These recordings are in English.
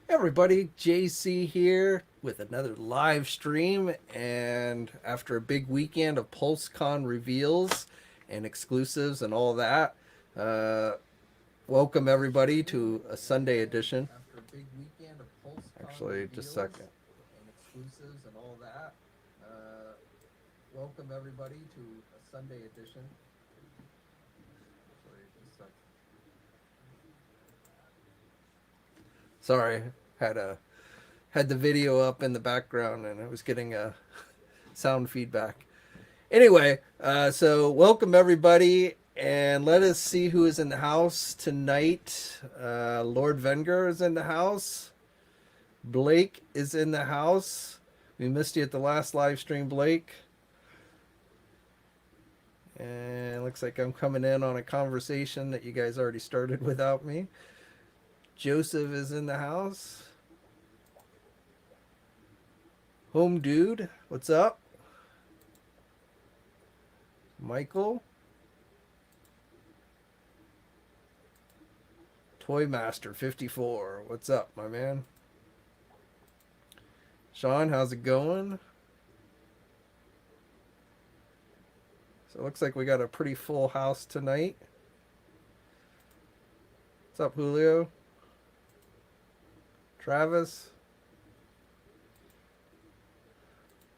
Everybody, JayC here with another live stream. And after a big weekend of Pulse-Con reveals and exclusives and all that, uh, welcome everybody to a Sunday edition. After a big weekend of Pulse-Con Actually, just a second. And exclusives and all that, welcome everybody to a Sunday edition. Actually, just a second. Sorry, had the video up in the background and I was getting a sound feedback. Anyway, so welcome everybody, and let us see who is in the house tonight. Lord Venger is in the house. Blake is in the house. We missed you at the last live stream, Blake. And it looks like I'm coming in on a conversation that you guys already started without me. Joseph is in the house. Home Dude, what's up? Michael. Toy Master 54, what's up, my man? Sean, how's it going? So it looks like we got a pretty full house tonight. What's up, Julio? Travis.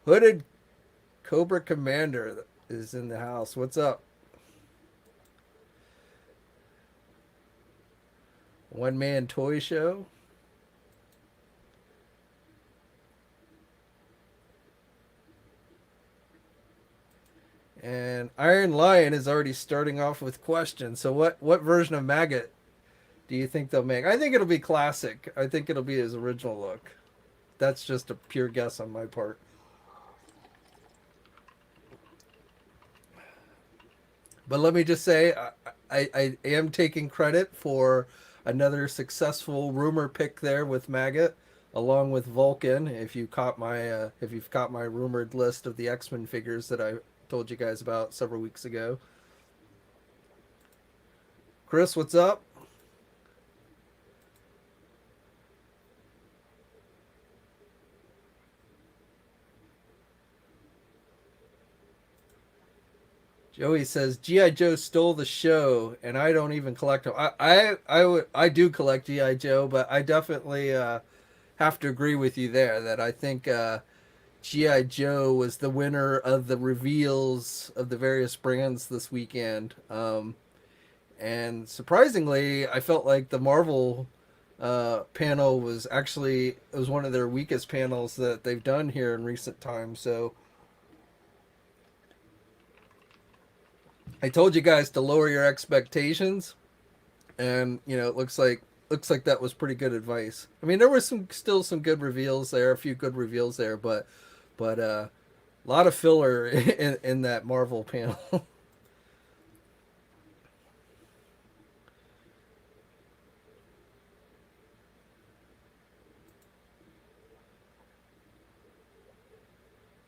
Hooded Cobra Commander is in the house. What's up? One Man Toy Show. And Iron Lion is already starting off with questions. So what version of Maggot do you think they'll make? I think it'll be classic. I think it'll be his original look. That's just a pure guess on my part. But let me just say, I am taking credit for another successful rumor pick there with Maggot, along with Vulcan. If you've caught my rumored list of the X-Men figures that I told you guys about several weeks ago. Chris, what's up? Joey says GI Joe stole the show, and I don't even collect them. I do collect GI Joe, but I definitely have to agree with you there that I think GI Joe was the winner of the reveals of the various brands this weekend. And surprisingly, I felt like the Marvel panel was one of their weakest panels that they've done here in recent times. So I told you guys to lower your expectations, and it looks like that was pretty good advice. I mean, there was still some good reveals there, a few good reveals there, but a lot of filler in that Marvel panel.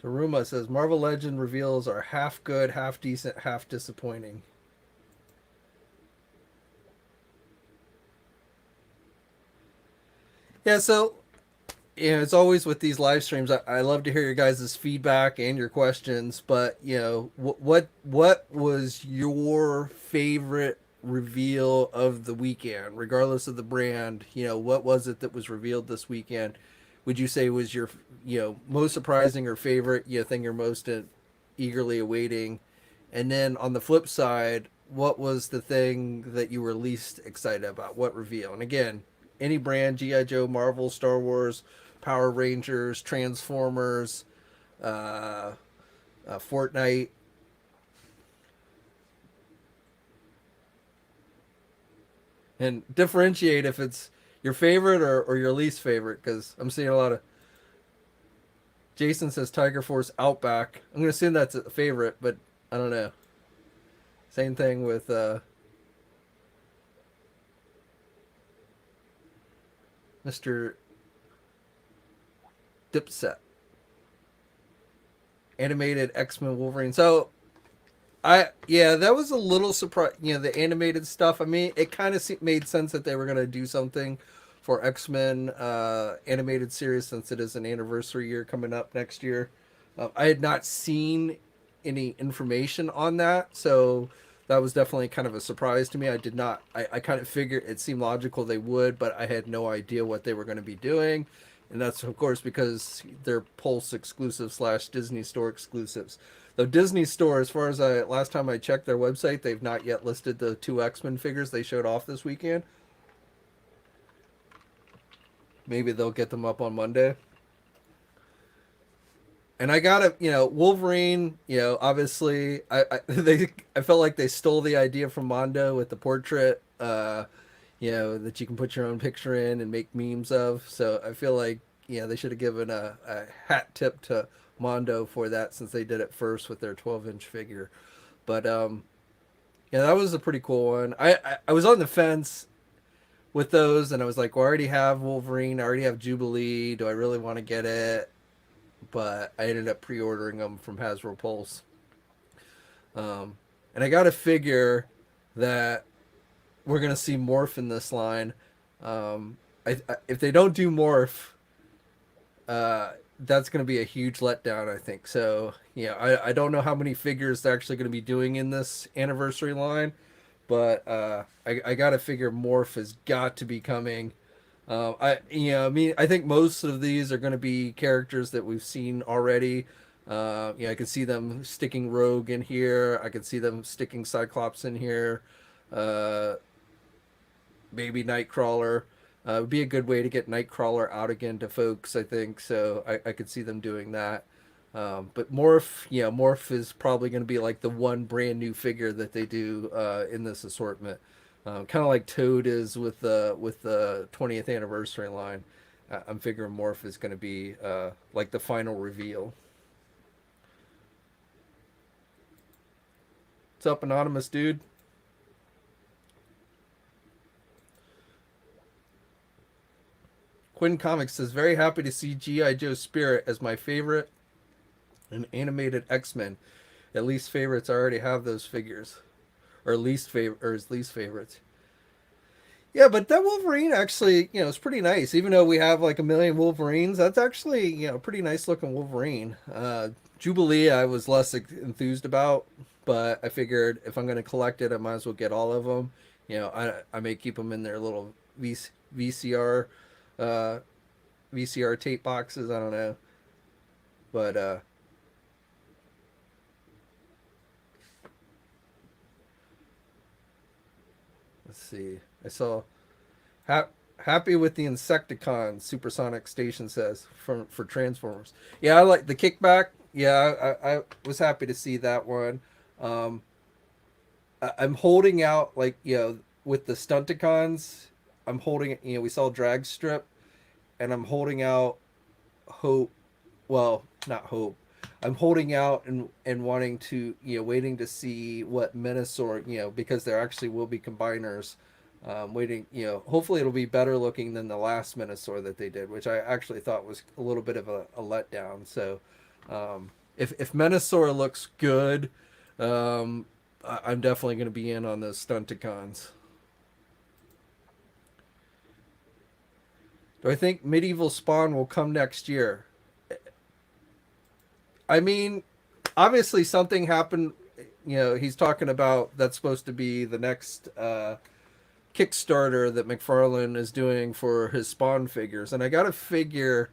Taruma says Marvel Legend reveals are half good, half decent, half disappointing. Yeah, so it's always with these live streams. I love to hear your guys' feedback and your questions. But what was your favorite reveal of the weekend, regardless of the brand? What was it that was revealed this weekend? Would you say was your most surprising or favorite thing you're most eagerly awaiting? And then on the flip side, what was the thing that you were least excited about? What reveal? And again, any brand, GI Joe, Marvel, Star Wars, Power Rangers, Transformers, Fortnite. And differentiate if it's your favorite or your least favorite, because I'm seeing a lot of. Jason says Tiger Force Outback. I'm going to assume that's a favorite, but I don't know. Same thing with Mr. Dipset. Animated X-Men Wolverine. So that was a little surprise. The animated stuff. I mean, it kind of made sense that they were going to do something for X-Men animated series, since it is an anniversary year coming up next year. I had not seen any information on that, so that was definitely kind of a surprise to me. I did not. I kind of figured it seemed logical they would, but I had no idea what they were going to be doing, and that's of course because they're Pulse exclusive slash Disney Store exclusives. The Disney Store, as far as last time I checked their website, they've not yet listed the two X-Men figures they showed off this weekend. Maybe they'll get them up on Monday. And I gotta, Wolverine. Obviously, I felt like they stole the idea from Mondo with the portrait. That you can put your own picture in and make memes of. So I feel like, they should have given a hat tip to Mondo for that, since they did it first with their 12-inch figure. But yeah, that was a pretty cool one. I was on the fence with those, and I was like, well, I already have Wolverine, I already have Jubilee. Do I really want to get it? But I ended up pre-ordering them from Hasbro Pulse. And I got to figure that we're going to see Morph in this line. If they don't do Morph, that's going to be a huge letdown, I think. So, I don't know how many figures they're actually going to be doing in this anniversary line, but I got to figure Morph has got to be coming. I think most of these are going to be characters that we've seen already. I could see them sticking Rogue in here. I could see them sticking Cyclops in here. Maybe Nightcrawler. It would be a good way to get Nightcrawler out again to folks, I think. So I could see them doing that. But Morph is probably going to be like the one brand new figure that they do in this assortment. Kind of like Toad is with the 20th anniversary line. I'm figuring Morph is going to be like the final reveal. What's up, anonymous dude? Quinn Comics says, very happy to see G.I. Joe Spirit as my favorite in animated X-Men. At least favorites, I already have those figures. Or his least favorites. Yeah, but that Wolverine actually, is pretty nice. Even though we have like a million Wolverines, that's actually, pretty nice looking Wolverine. Jubilee, I was less enthused about, but I figured if I'm going to collect it, I might as well get all of them. I may keep them in their little VCR tape boxes. I don't know, but let's see. I saw happy with the Insecticons. Supersonic Station says for Transformers. Yeah, I like the kickback. Yeah, I was happy to see that one. I'm holding out, like, with the Stunticons. I'm holding, we saw Drag Strip, and I'm holding out hope. Well, not hope. I'm holding out and wanting to, waiting to see what Menasor, because there actually will be combiners. Waiting, hopefully it'll be better looking than the last Menasor that they did, which I actually thought was a little bit of a letdown. So, if Menasor looks good, I'm definitely going to be in on those Stunticons. Do I think Medieval Spawn will come next year? I mean, obviously something happened. He's talking about that's supposed to be the next Kickstarter that McFarlane is doing for his Spawn figures, and I gotta figure,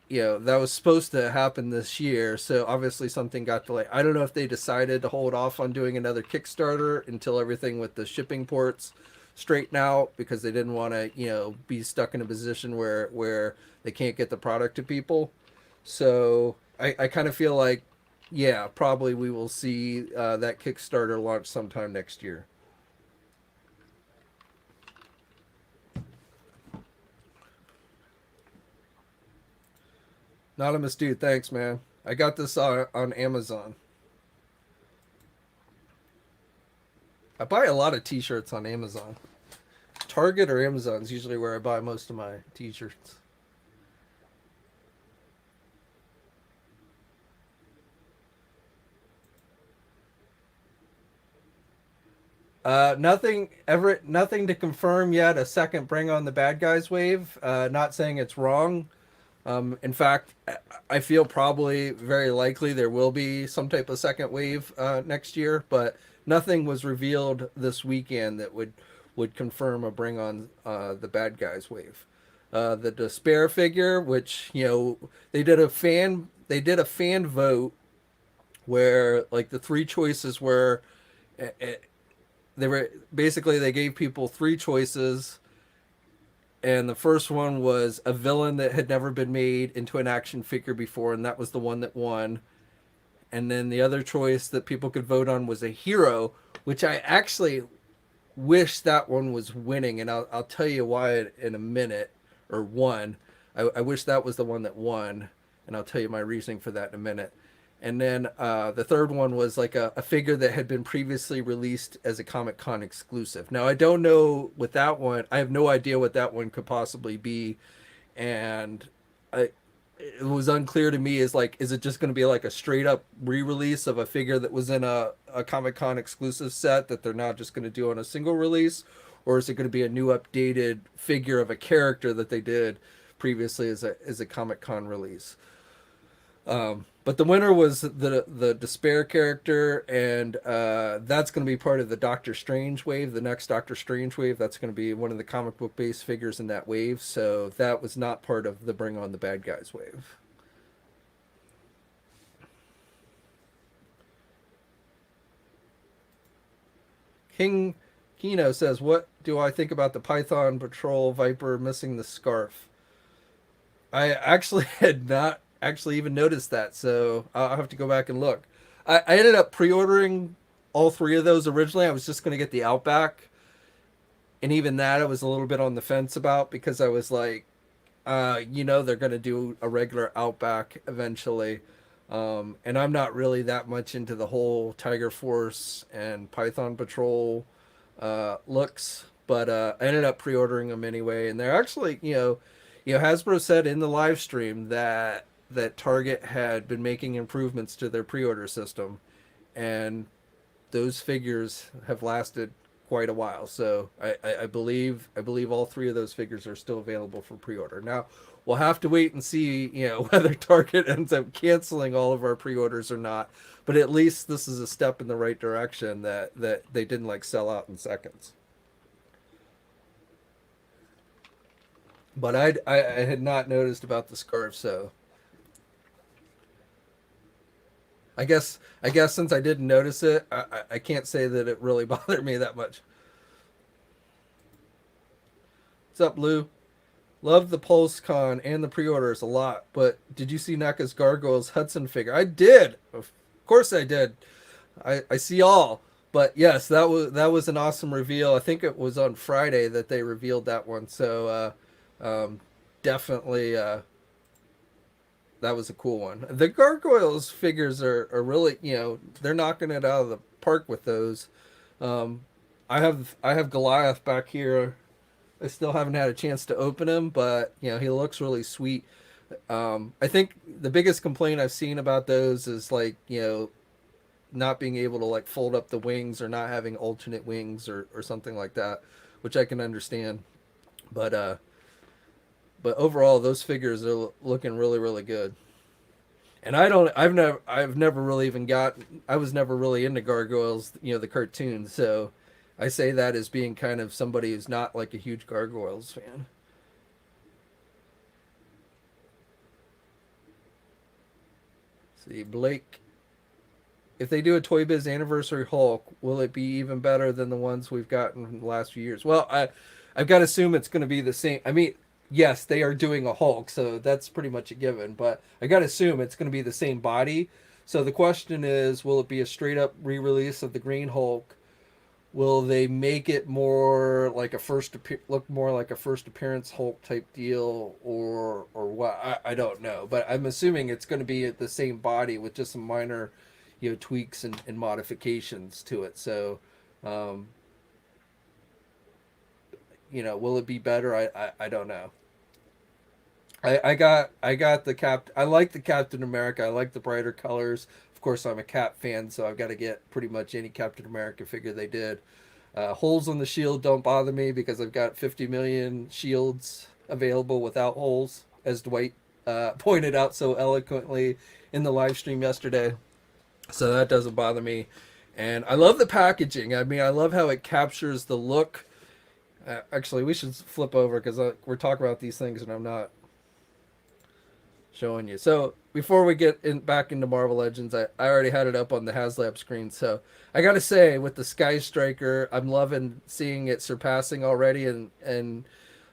that was supposed to happen this year, so obviously something got delayed. I don't know if they decided to hold off on doing another Kickstarter until everything with the shipping ports straighten out, because they didn't want to, be stuck in a position where they can't get the product to people. So I kind of feel like, yeah, probably we will see that Kickstarter launch sometime next year. Anonymous dude, thanks, man. I got this on Amazon. I buy a lot of t-shirts on Amazon. Target or Amazon is usually where I buy most of my t-shirts. Nothing to confirm yet. A second Bring on the Bad Guys wave. Not saying it's wrong. In fact, I feel probably very likely there will be some type of second wave next year, but nothing was revealed this weekend that would confirm a Bring on the Bad Guys wave. The Despair figure, which they did a fan vote where like the three choices were they were basically they gave people three choices, and the first one was a villain that had never been made into an action figure before, and that was the one that won. And then the other choice that people could vote on was a hero, which I actually wish that one was winning, and I'll tell you why in a minute, or won. I wish that was the one that won, and I'll tell you my reasoning for that in a minute. And then the third one was like a figure that had been previously released as a Comic Con exclusive. Now, I don't know what that one, I have no idea what that one could possibly be. And it was unclear to me is like, is it just going to be like a straight up re release of a figure that was in a Comic Con exclusive set that they're not just going to do on a single release? Or is it going to be a new updated figure of a character that they did previously as a Comic Con release? But the winner was the Despair character, and that's going to be part of the Doctor Strange wave, the next Doctor Strange wave. That's going to be one of the comic book based figures in that wave. So that was not part of the Bring on the Bad Guys wave. King Kino says, "What do I think about the Python Patrol Viper missing the scarf?" I actually had not actually even noticed that, so I'll have to go back and look. I ended up pre-ordering all three of those originally. I was just going to get the Outback, and even that I was a little bit on the fence about because I was like, they're going to do a regular Outback eventually, and I'm not really that much into the whole Tiger Force and Python Patrol looks, but I ended up pre-ordering them anyway, and they're actually, Hasbro said in the live stream that Target had been making improvements to their pre-order system, and those figures have lasted quite a while. So I believe all three of those figures are still available for pre-order. Now we'll have to wait and see, whether Target ends up canceling all of our pre-orders or not. But at least this is a step in the right direction that they didn't like sell out in seconds. But I had not noticed about the scarf, so I guess since I didn't notice it, I can't say that it really bothered me that much. What's up, Lou? Love the Pulse-Con and the pre-orders a lot, but did you see NECA's Gargoyles Hudson figure? I did. Of course I did. I see all. But yes, that was an awesome reveal. I think it was on Friday that they revealed that one. So definitely that was a cool one. The Gargoyles figures are really, they're knocking it out of the park with those. Um, I have Goliath back here. I still haven't had a chance to open him, but he looks really sweet. I think the biggest complaint I've seen about those is like not being able to like fold up the wings or not having alternate wings or something like that, which I can understand. But but overall, those figures are looking really, really good. And I've never really even I was never really into Gargoyles, the cartoon. So I say that as being kind of somebody who's not like a huge Gargoyles fan. Let's see, Blake, if they do a Toy Biz Anniversary Hulk, will it be even better than the ones we've gotten in the last few years? Well, I've got to assume it's going to be the same. I mean, yes, they are doing a Hulk, so that's pretty much a given. But I got to assume it's going to be the same body. So the question is, will it be a straight up re-release of the Green Hulk? Will they make it more like look more like a first appearance Hulk type deal, or what? I don't know, but I'm assuming it's going to be the same body with just some minor, tweaks and modifications to it. So, um, will it be better? I don't know. I got the cap. I like the Captain America. I like the brighter colors. Of course, I'm a Cap fan, so I've got to get pretty much any Captain America figure they did. Holes on the shield don't bother me because I've got 50 million shields available without holes, as Dwight pointed out so eloquently in the live stream yesterday. So that doesn't bother me. And I love the packaging. I mean, I love how it captures the look. Actually, we should flip over because we're talking about these things and I'm not showing you. So before we get back into Marvel Legends, I already had it up on the HasLab screen. So I got to say, with the Sky Striker, I'm loving seeing it surpassing already in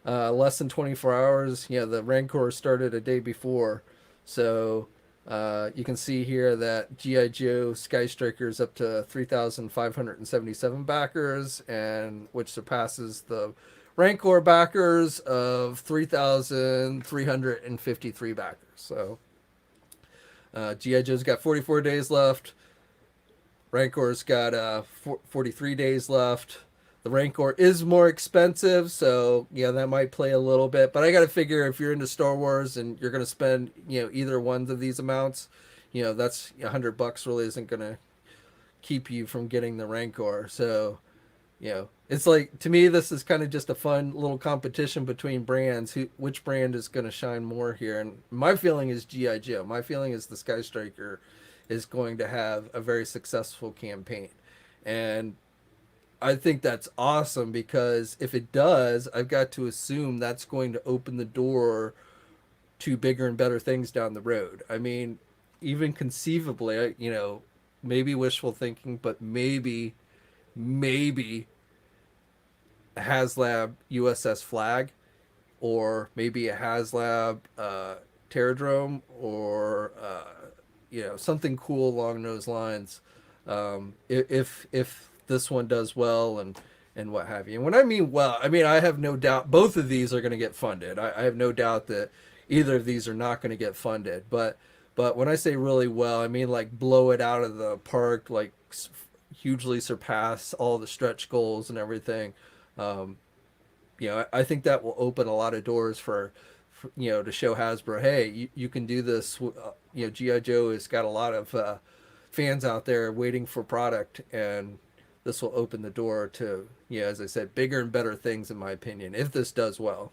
less than 24 hours. You know, the Rancor started a day before. So you can see here that G.I. Joe Sky Striker is up to 3,577 backers, and which surpasses the Rancor backers of 3,353 backers. So G.I. Joe's got 44 days left. Rancor's got 43 days left. The Rancor is more expensive, so yeah, that might play a little bit. But I got to figure if you're into Star Wars and you're going to spend, either one of these amounts, that's $100 really isn't going to keep you from getting the Rancor. So, it's like, to me, this is kind of just a fun little competition between brands. Which brand is going to shine more here? And my feeling is G.I. Joe. My feeling is the Sky Striker is going to have a very successful campaign. And I think that's awesome because if it does, I've got to assume that's going to open the door to bigger and better things down the road. I mean, even conceivably, maybe wishful thinking, but maybe a HasLab USS Flag, or maybe a HasLab Terradrome, or something cool along those lines. If this one does well and what have you. And when I mean well, I mean I have no doubt both of these are going to get funded. I have no doubt that either of these are not going to get funded. But when I say really well, I mean like blow it out of the park, like hugely surpass all the stretch goals and everything. I think that will open a lot of doors for to show Hasbro, hey, you can do this. G.I. Joe has got a lot of fans out there waiting for product, and this will open the door to, as I said, bigger and better things, in my opinion, if this does well.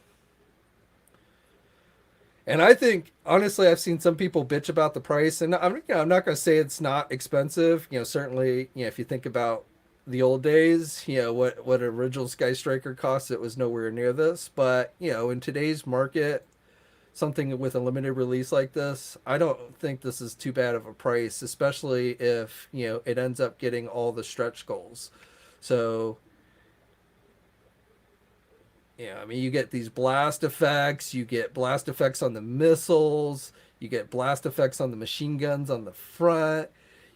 And I think, honestly, I've seen some people bitch about the price, and I'm not going to say it's not expensive. Certainly, if you think about the old days, what original Sky Striker cost, it was nowhere near this. But, in today's market, something with a limited release like this, I don't think this is too bad of a price, especially if, it ends up getting all the stretch goals. So, I mean, you get these blast effects, you get blast effects on the missiles, you get blast effects on the machine guns on the front,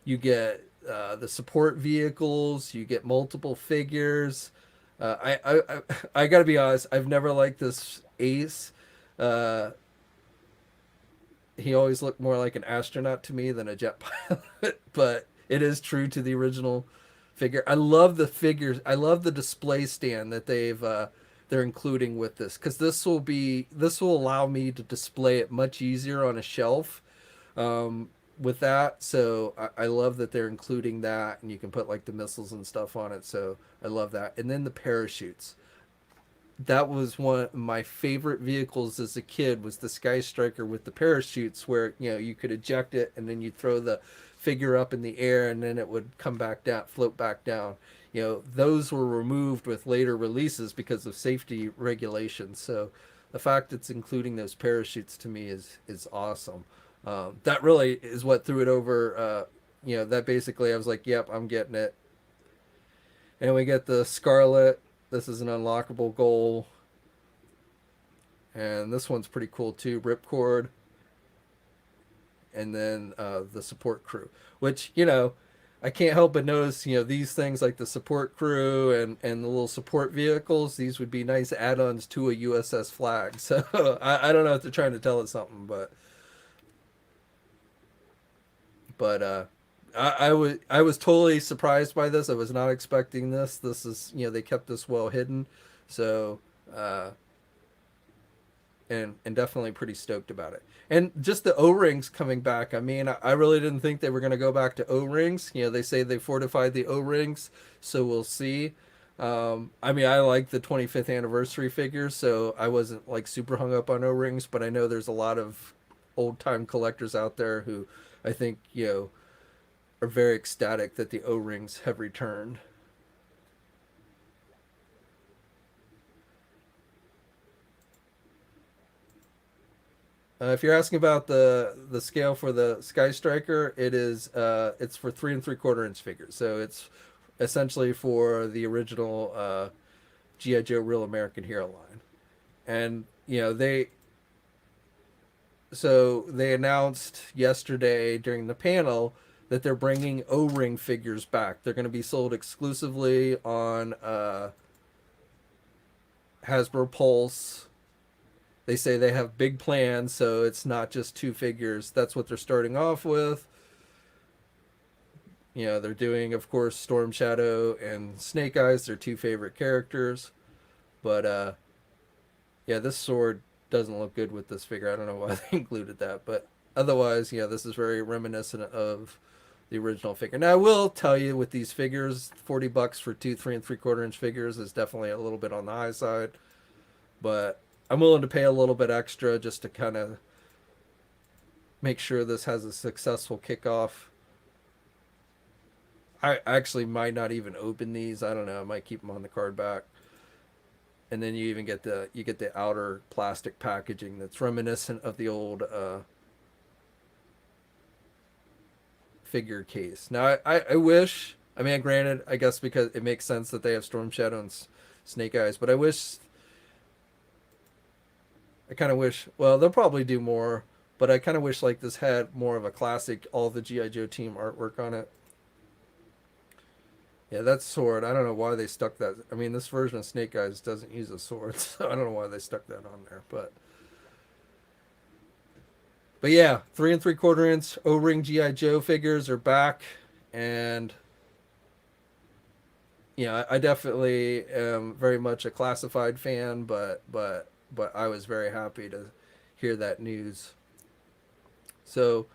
you get the support vehicles, you get multiple figures. I gotta be honest, I've never liked this Ace. He always looked more like an astronaut to me than a jet pilot, but it is true to the original figure. I love the figures. I love the display stand that they're including with this, because this will allow me to display it much easier on a shelf with that. So I love that they're including that, and you can put like the missiles and stuff on it. So I love that. And then the parachutes. That was one of my favorite vehicles as a kid, was the Sky Striker with the parachutes, where you could eject it and then you throw the figure up in the air and then it would come back down, float back down. Those were removed with later releases because of safety regulations. So the fact it's including those parachutes to me is awesome. That really is what threw it over. That basically I was like, yep, I'm getting it. And we get the Scarlet. This is an unlockable goal. And this one's pretty cool too. Ripcord. And then the support crew. Which, I can't help but notice, these things like the support crew and the little support vehicles, these would be nice add-ons to a USS Flag. So I don't know if they're trying to tell us something, but I was totally surprised by this. I was not expecting this. This is, they kept this well hidden. So, and definitely pretty stoked about it. And just the O-rings coming back. I mean, I really didn't think they were going to go back to O-rings. They say they fortified the O-rings, so we'll see. I mean, I like the 25th anniversary figures, so I wasn't like super hung up on O-rings, but I know there's a lot of old time collectors out there who I think, are very ecstatic that the O-rings have returned. If you're asking about the scale for the Sky Striker, it's for 3 3/4 inch figures, so it's essentially for the original GI Joe Real American Hero line. And they announced yesterday during the panel that they're bringing O-ring figures back. They're going to be sold exclusively on Hasbro Pulse. They say they have big plans, so it's not just 2 figures. That's what they're starting off with. They're doing, of course, Storm Shadow and Snake Eyes, their 2 favorite characters. But yeah, this sword doesn't look good with this figure. I don't know why they included that, but otherwise, this is very reminiscent of the original figure. Now, I will tell you, with these figures, $40 for 2 3 3/4 inch figures is definitely a little bit on the high side, but I'm willing to pay a little bit extra just to kind of make sure this has a successful kickoff. I actually might not even open these. I don't know. I might keep them on the card back. And then you even get the outer plastic packaging that's reminiscent of the old figure case. Now, I wish. I mean, granted, I guess because it makes sense that they have Storm Shadow and Snake Eyes, but I kind of wish. Well, they'll probably do more, but I kind of wish like this had more of a classic, all the GI Joe team artwork on it. Yeah, that sword. I don't know why they stuck that. I mean, this version of Snake Eyes doesn't use a sword, so I don't know why they stuck that on there. But yeah, 3 3/4 inch O-ring GI Joe figures are back, and I definitely am very much a classified fan, but I was very happy to hear that news. So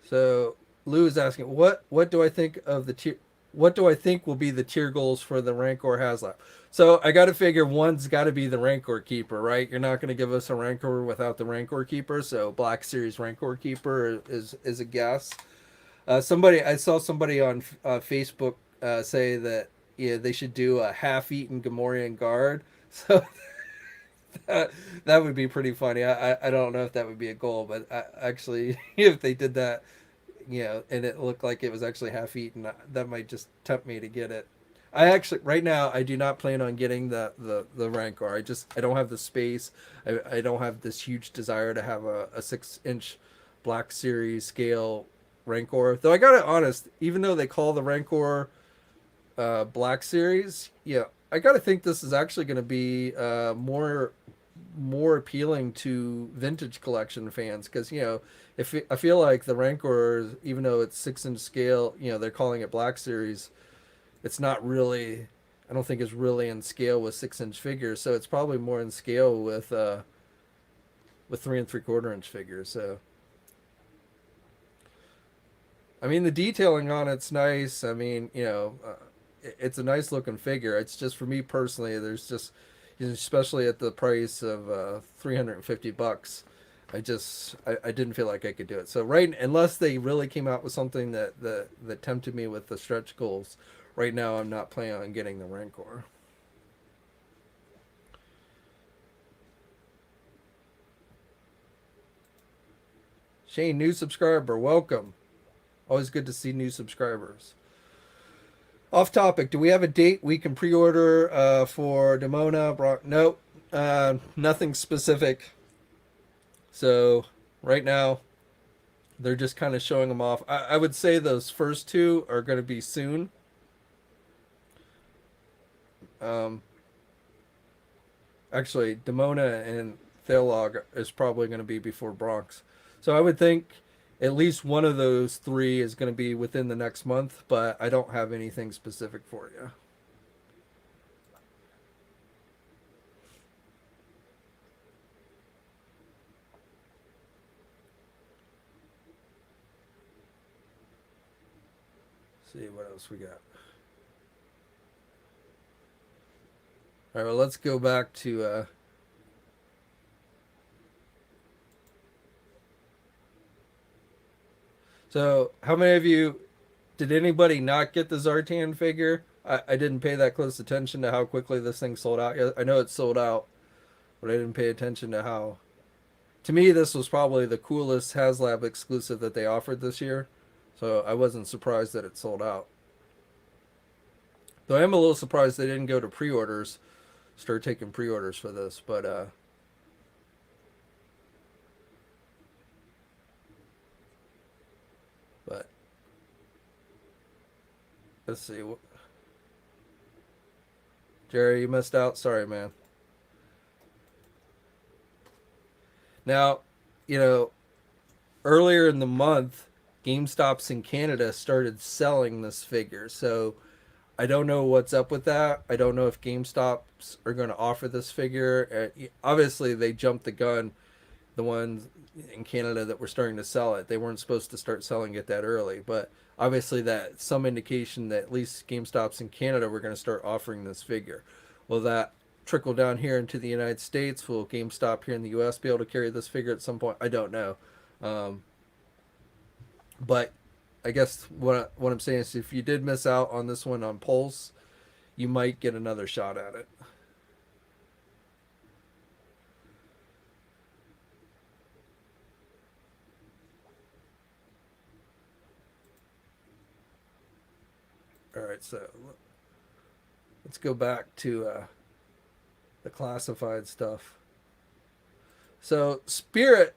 So Lou is asking, what do I think of the tier? What do I think will be the tier goals for the Rancor HasLab? So I got to figure one's got to be the Rancor Keeper, right? You're not going to give us a Rancor without the Rancor Keeper, so Black Series Rancor Keeper is a guess. I saw somebody on Facebook say that they should do a half-eaten Gamorrean guard. So that would be pretty funny. I don't know if that would be a goal, but actually, if they did that, and it looked like it was actually half eaten, that might just tempt me to get it. I actually, right now, I do not plan on getting the Rancor. I don't have the space. I don't have this huge desire to have a 6 inch Black Series scale Rancor. Though I gotta honest, even though they call the Rancor Black Series, I gotta think this is actually going to be more appealing to vintage collection fans, because if I feel like the Rancor, even though it's 6 inch scale, they're calling it Black Series, it's not really. I don't think it's really in scale with 6 inch figures, so it's probably more in scale with 3 3/4 inch figures. So I mean, the detailing on it's nice. I mean, it's a nice looking figure. It's just, for me personally, there's just, especially at the price of $350, I didn't feel like I could do it. So unless they really came out with something that tempted me with the stretch goals, right now I'm not planning on getting the Rancor. Shane, new subscriber, welcome. Always good to see new subscribers. Off topic, do we have a date we can pre-order for Demona? Nope, nothing specific. So right now, they're just kind of showing them off. I would say those first 2 are going to be soon. Actually, Demona and Thalog is probably going to be before Bronx. So I would think at least one of those 3 is going to be within the next month, but I don't have anything specific for you. see what else we got. All right, well, let's go back to so how many of you did anybody not get the Zartan figure? I didn't pay that close attention to how quickly this thing sold out. I know it sold out, but I didn't pay attention to how. To me, this was probably the coolest HasLab exclusive that they offered this year, so I wasn't surprised that it sold out. Though I am a little surprised they didn't go to pre-orders, start taking pre-orders for this, but let's see. Jerry, you missed out. Sorry, man. Now, you know, earlier in the month, GameStops in Canada started selling this figure. So I don't know what's up with that. I don't know if GameStops are going to offer this figure. Obviously, they jumped the gun. The ones in Canada that were starting to sell it, they weren't supposed to start selling it that early. But obviously, that's some indication that at least GameStops in Canada were going to start offering this figure. Will that trickle down here into the United States? Will GameStop here in the U.S. be able to carry this figure at some point? I don't know. But I guess what I'm saying is if you did miss out on this one on Pulse, you might get another shot at it. All right, so let's go back to the classified stuff. So Spirit,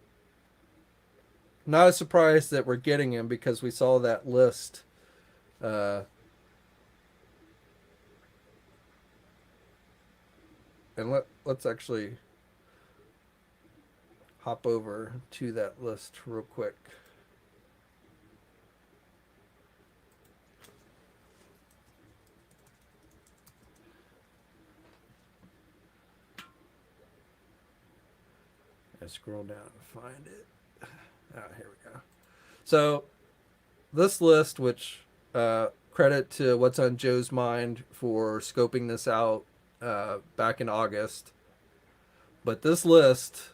not a surprise that we're getting him because we saw that list. And let's actually hop over to that list real quick. I scroll down and find it. Here we go. So this list, which credit to what's on Joe's mind for scoping this out back in August. But this list,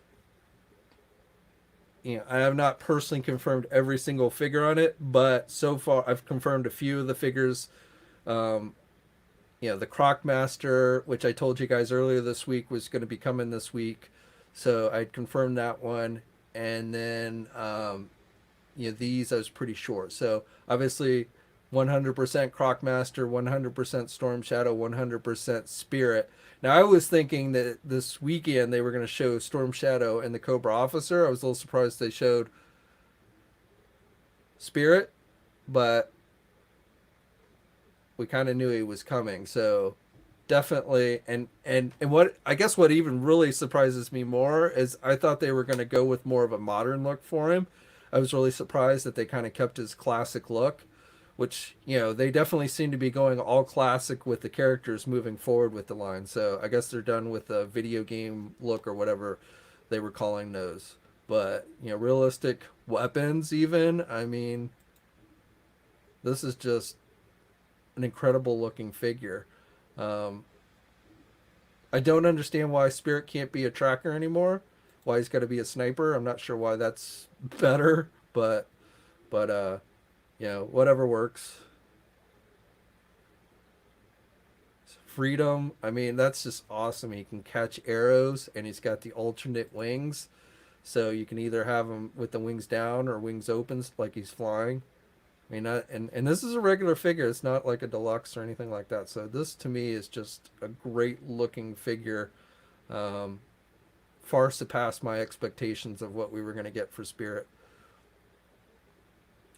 I have not personally confirmed every single figure on it, but so far I've confirmed a few of the figures. The Crocmaster, which I told you guys earlier this week was going to be coming this week. So I'd confirmed that one. And then, these I was pretty sure. So obviously 100% Crocmaster, 100% Storm Shadow, 100% Spirit. Now I was thinking that this weekend they were going to show Storm Shadow and the Cobra Officer. I was a little surprised they showed Spirit, but we kind of knew he was coming. So definitely, and what I guess what even really surprises me more is I thought they were going to go with more of a modern look for him. I was really surprised that they kind of kept his classic look, which they definitely seem to be going all classic with the characters moving forward with the line. So I guess they're done with the video game look or whatever they were calling those. But realistic weapons, even, I mean, this is just an incredible looking figure. I don't understand why Spirit can't be a tracker anymore. Why he's got to be a sniper. I'm not sure why that's better, but whatever works. Freedom. I mean, that's just awesome. He can catch arrows, and he's got the alternate wings, so you can either have him with the wings down or wings open, like he's flying. I mean, and this is a regular figure. It's not like a deluxe or anything like that. So this, to me, is just a great looking figure. Far surpassed my expectations of what we were going to get for Spirit.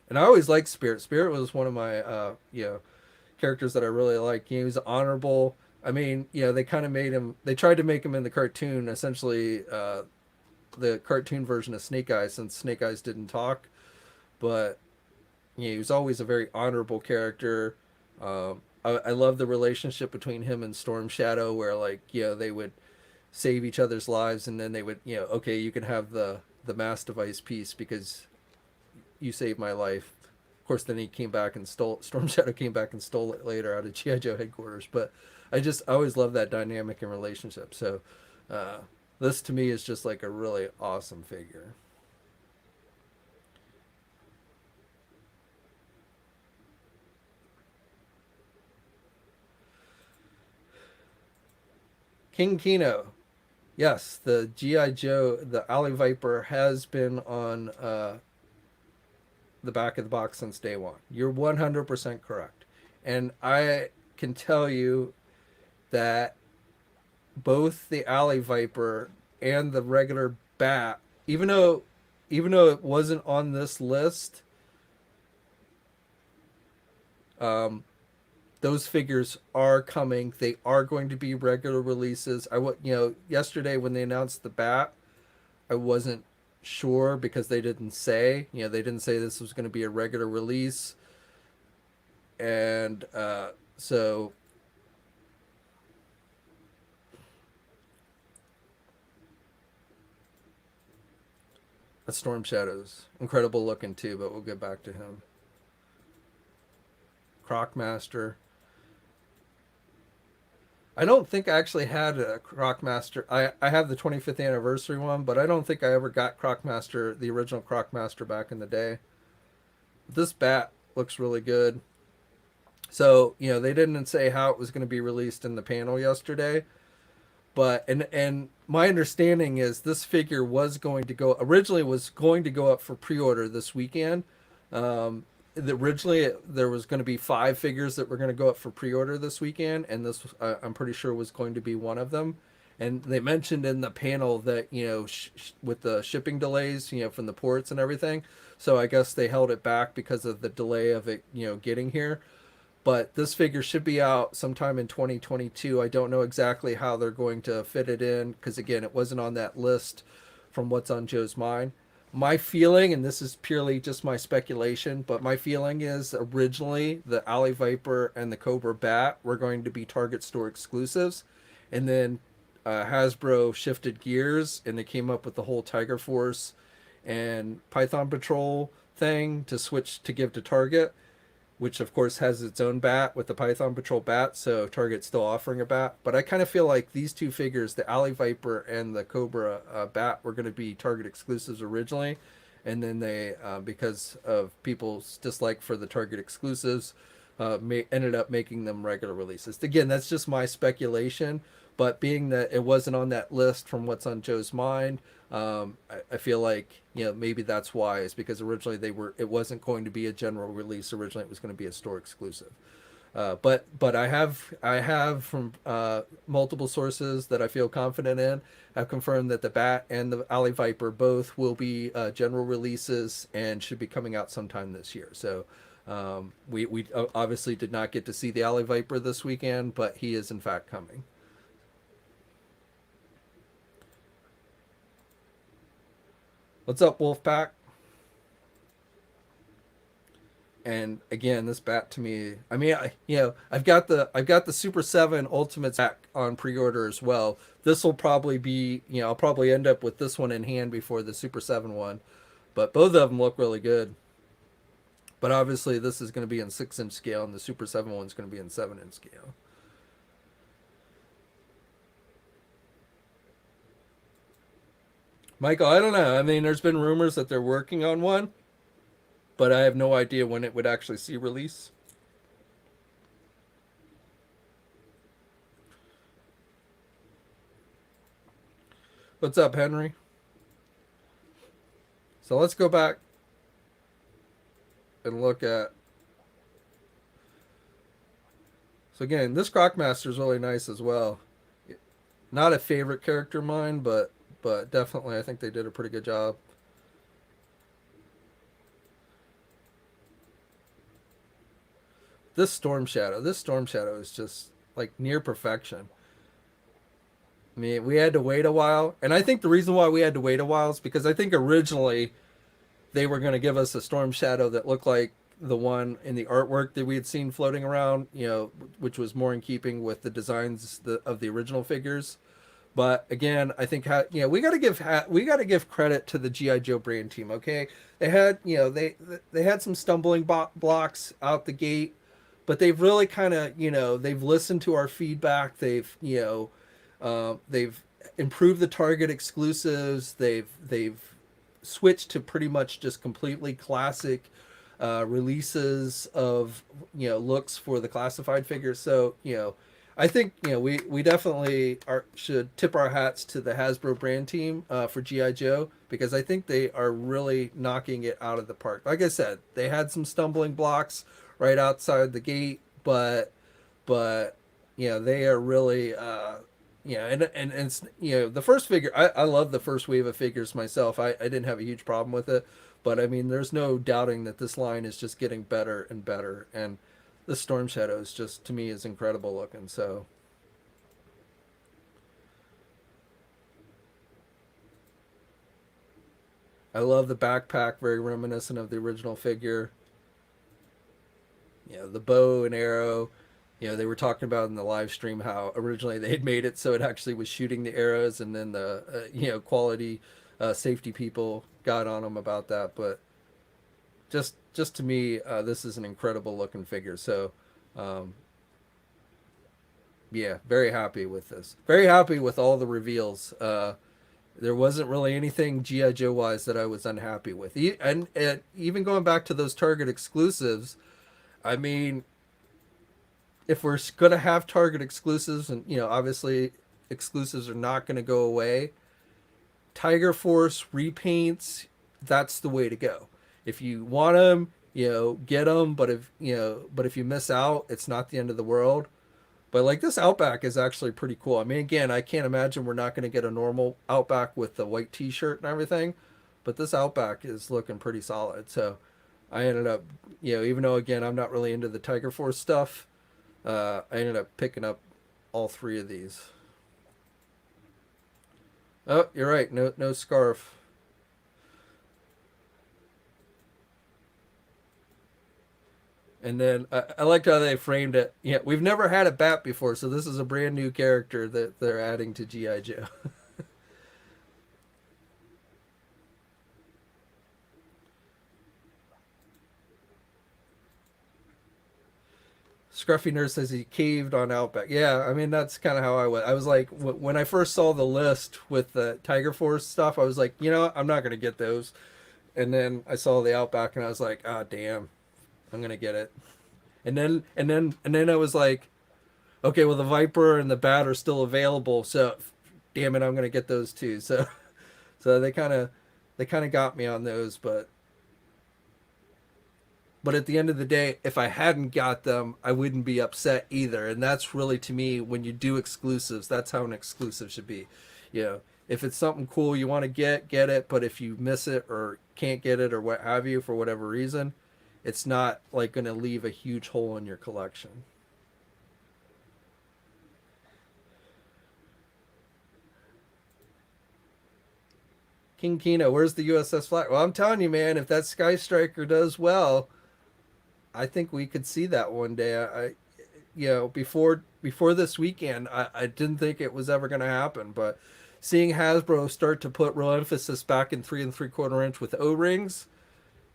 And I always liked Spirit. Spirit was one of my, characters that I really liked. He was honorable. I mean, they kind of made him. They tried to make him in the cartoon, essentially, the cartoon version of Snake Eyes, since Snake Eyes didn't talk, but he was always a very honorable character. I love the relationship between him and Storm Shadow, where they would save each other's lives, and then they would, okay, you can have the mass device piece because you saved my life. course, then he came back and stole Storm Shadow came back and stole it later out of GI Joe headquarters. But I always love that dynamic and relationship. So uh, this to me is just like a really awesome figure. King Kino. Yes, the GI Joe, the Alley Viper has been on the back of the box since day one. You're 100% correct. And I can tell you that both the Alley Viper and the regular Bat, even though it wasn't on this list, um, those figures are coming. They are going to be regular releases. Yesterday when they announced the Bat, I wasn't sure because they didn't say. They didn't say this was going to be a regular release, and so a Storm Shadow's incredible looking too. But we'll get back to him. Crocmaster. I don't think I actually had a Crocmaster. I have the 25th anniversary one, but I don't think I ever got Crocmaster, the original Crocmaster back in the day. This Bat looks really good. So, they didn't say how it was going to be released in the panel yesterday, but and my understanding is this figure originally was going to go up for pre-order this weekend. Originally there was going to be 5 figures that were going to go up for pre-order this weekend, and this I'm pretty sure was going to be one of them. And they mentioned in the panel that with the shipping delays from the ports and everything, so I guess they held it back because of the delay of it getting here. But this figure should be out sometime in 2022. I don't know exactly how they're going to fit it in because again it wasn't on that list from what's on Joe's mind. My feeling, and this is purely just my speculation, but my feeling is originally the Alley Viper and the Cobra Bat were going to be Target store exclusives, and then Hasbro shifted gears and they came up with the whole Tiger Force and Python Patrol thing to switch to give to Target, which of course has its own bat with the Python Patrol bat, so Target's still offering a bat. But I kind of feel like these two figures, the Alley Viper and the Cobra bat, were going to be Target exclusives originally, and then they, because of people's dislike for the Target exclusives, ended up making them regular releases. Again, that's just my speculation, but being that it wasn't on that list from what's on Joe's mind, I feel like maybe that's why, is because originally it wasn't going to be a general release. Originally it was going to be a store exclusive, but I have from multiple sources that I feel confident in have confirmed that the Bat and the Alley Viper both will be general releases and should be coming out sometime this year. So we obviously did not get to see the Alley Viper this weekend, but he is in fact coming. What's up, Wolfpack? And again, this Bat to me, I mean, I've got the Super 7 Ultimates back on pre-order as well. This will probably be, I'll probably end up with this one in hand before the Super 7 one, but both of them look really good. But obviously this is going to be in 6-inch scale and the Super 7 one's going to be in 7-inch scale. Michael, I don't know. I mean, there's been rumors that they're working on one, but I have no idea when it would actually see release. What's up, Henry? So let's go back and look at. So again, this Crocmaster is really nice as well. Not a favorite character of mine, but definitely I think they did a pretty good job. This Storm Shadow is just like near perfection. I mean, we had to wait a while, and I think the reason why we had to wait a while is because I think originally they were going to give us a Storm Shadow that looked like the one in the artwork that we had seen floating around, which was more in keeping with the designs of the original figures. But again, I think we got to give credit to the GI Joe brand team. Okay, they had they had some stumbling blocks out the gate, but they've really kind of they've listened to our feedback. They've improved the Target exclusives. They've switched to pretty much just completely classic releases of looks for the classified figures. So I think we definitely should tip our hats to the Hasbro brand team for GI Joe, because I think they are really knocking it out of the park. Like I said, they had some stumbling blocks right outside the gate, but they are really and it's the first figure. I love the first wave of figures myself. I didn't have a huge problem with it, but I mean, there's no doubting that this line is just getting better and better, and the Storm Shadow is just, to me, is incredible looking. So I love the backpack, very reminiscent of the original figure. The bow and arrow. They were talking about in the live stream how originally they had made it so it actually was shooting the arrows, and then the quality safety people got on them about that. But just to me, this is an incredible looking figure. So um, yeah, very happy with this. Very happy with all the reveals. There wasn't really anything GI Joe wise that I was unhappy with, and even going back to those Target exclusives. I mean, if we're gonna have Target exclusives, and obviously exclusives are not gonna go away, Tiger Force repaints, that's the way to go. If you want them, get them. But if you miss out, it's not the end of the world. But like, this Outback is actually pretty cool. I mean, again, I can't imagine we're not going to get a normal Outback with the white T-shirt and everything, but this Outback is looking pretty solid. So I ended up, even though again I'm not really into the Tiger Force stuff, I ended up picking up all three of these. Oh, you're right. No scarf. And then I liked how they framed it. Yeah, we've never had a bat before, so this is a brand new character that they're adding to GI Joe. Scruffy Nurse says he caved on Outback. Yeah, I mean, that's kind of how I was. I was like, when I first saw the list with the Tiger Force stuff, I was like, I'm not gonna get those. And then I saw the Outback, and I was like, ah, damn, I'm gonna get it. And then I was like, okay, well, the Viper and the Bat are still available, so damn it, I'm gonna get those too. So so they kind of got me on those, but at the end of the day, if I hadn't got them, I wouldn't be upset either. And that's really, to me, when you do exclusives, that's how an exclusive should be. If it's something cool you want to get it. But if you miss it or can't get it or what have you for whatever reason, it's not like going to leave a huge hole in your collection. King Kino, where's the USS Flag? Well, I'm telling you, man, if that Sky Striker does well, I think we could see that one day. Before this weekend, I didn't think it was ever going to happen, but seeing Hasbro start to put real emphasis back in 3 3/4 inch with O rings,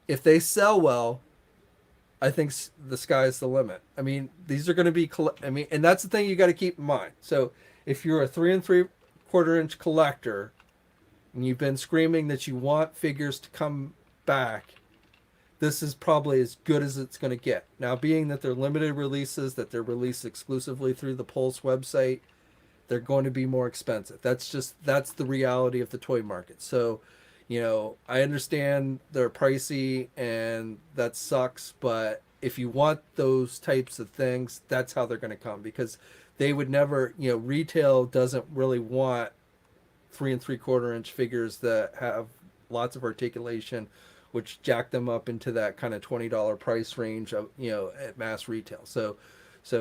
if they sell well, I think the sky's the limit. I mean, these are going to be. I mean, and that's the thing you got to keep in mind. So if you're a 3 3/4 inch collector, and you've been screaming that you want figures to come back, this is probably as good as it's going to get. Now, being that they're limited releases, that they're released exclusively through the Pulse website, they're going to be more expensive. That's the reality of the toy market. So, I understand they're pricey and that sucks, but if you want those types of things, that's how they're going to come, because they would never, retail doesn't really want 3 3/4 inch figures that have lots of articulation, which jack them up into that kind of $20 price range of at mass retail. So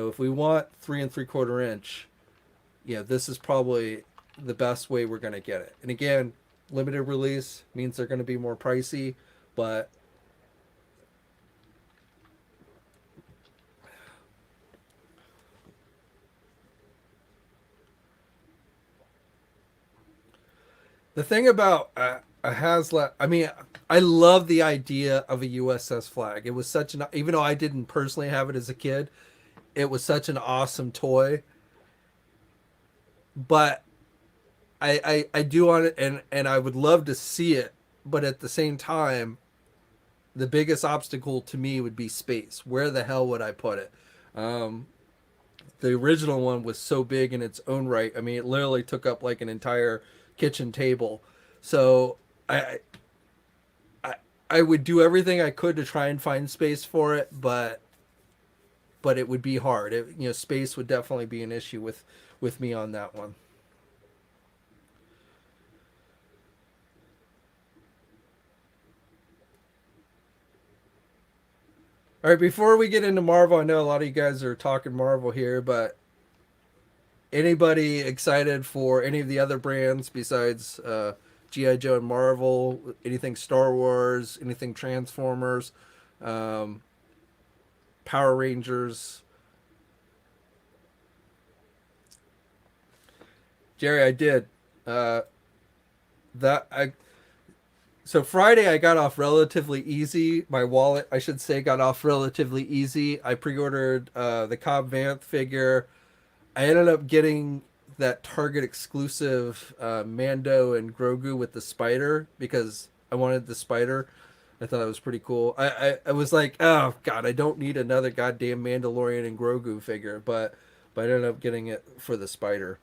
if we want 3 3/4 inch, this is probably the best way we're going to get it. And again, limited release means they're going to be more pricey, but The thing about a Haslet, I mean, I love the idea of a USS flag. It was such an, even though I didn't personally have it as a kid, it was such an awesome toy. But I do want it, and I would love to see it. But at the same time, the biggest obstacle to me would be space. Where the hell would I put it? Um, the original one was so big in its own right. I mean, it literally took up like an entire kitchen table. So I, I, I would do everything I could to try and find space for it, but it would be hard. Space would definitely be an issue with me on that one. All right, before we get into Marvel, I know a lot of you guys are talking Marvel here, but anybody excited for any of the other brands besides GI Joe and Marvel? Anything Star Wars? Anything Transformers? Um, Power Rangers? Jerry, I did. Uh, that I So Friday I got off relatively easy. My wallet, I should say, got off relatively easy. I pre-ordered the Cobb Vanth figure. I ended up getting that Target exclusive Mando and Grogu with the spider because I wanted the spider. I thought it was pretty cool. I was like, oh god, I don't need another goddamn Mandalorian and Grogu figure, but I ended up getting it for the spider.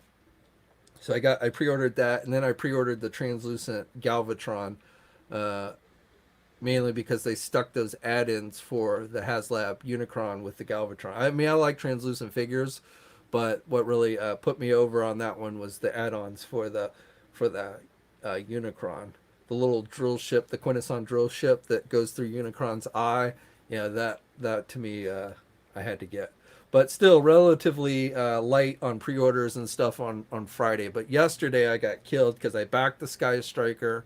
So I pre-ordered that, and then I pre-ordered the translucent Galvatron, uh, mainly because they stuck those add-ins for the HasLab Unicron with the Galvatron. I mean, I like translucent figures, but what really put me over on that one was the add-ons for the Unicron, the little drill ship, the Quintesson drill ship that goes through Unicron's eye. That to me, I had to get. But still, relatively light on pre-orders and stuff on Friday. But yesterday I got killed because I backed the Sky Striker.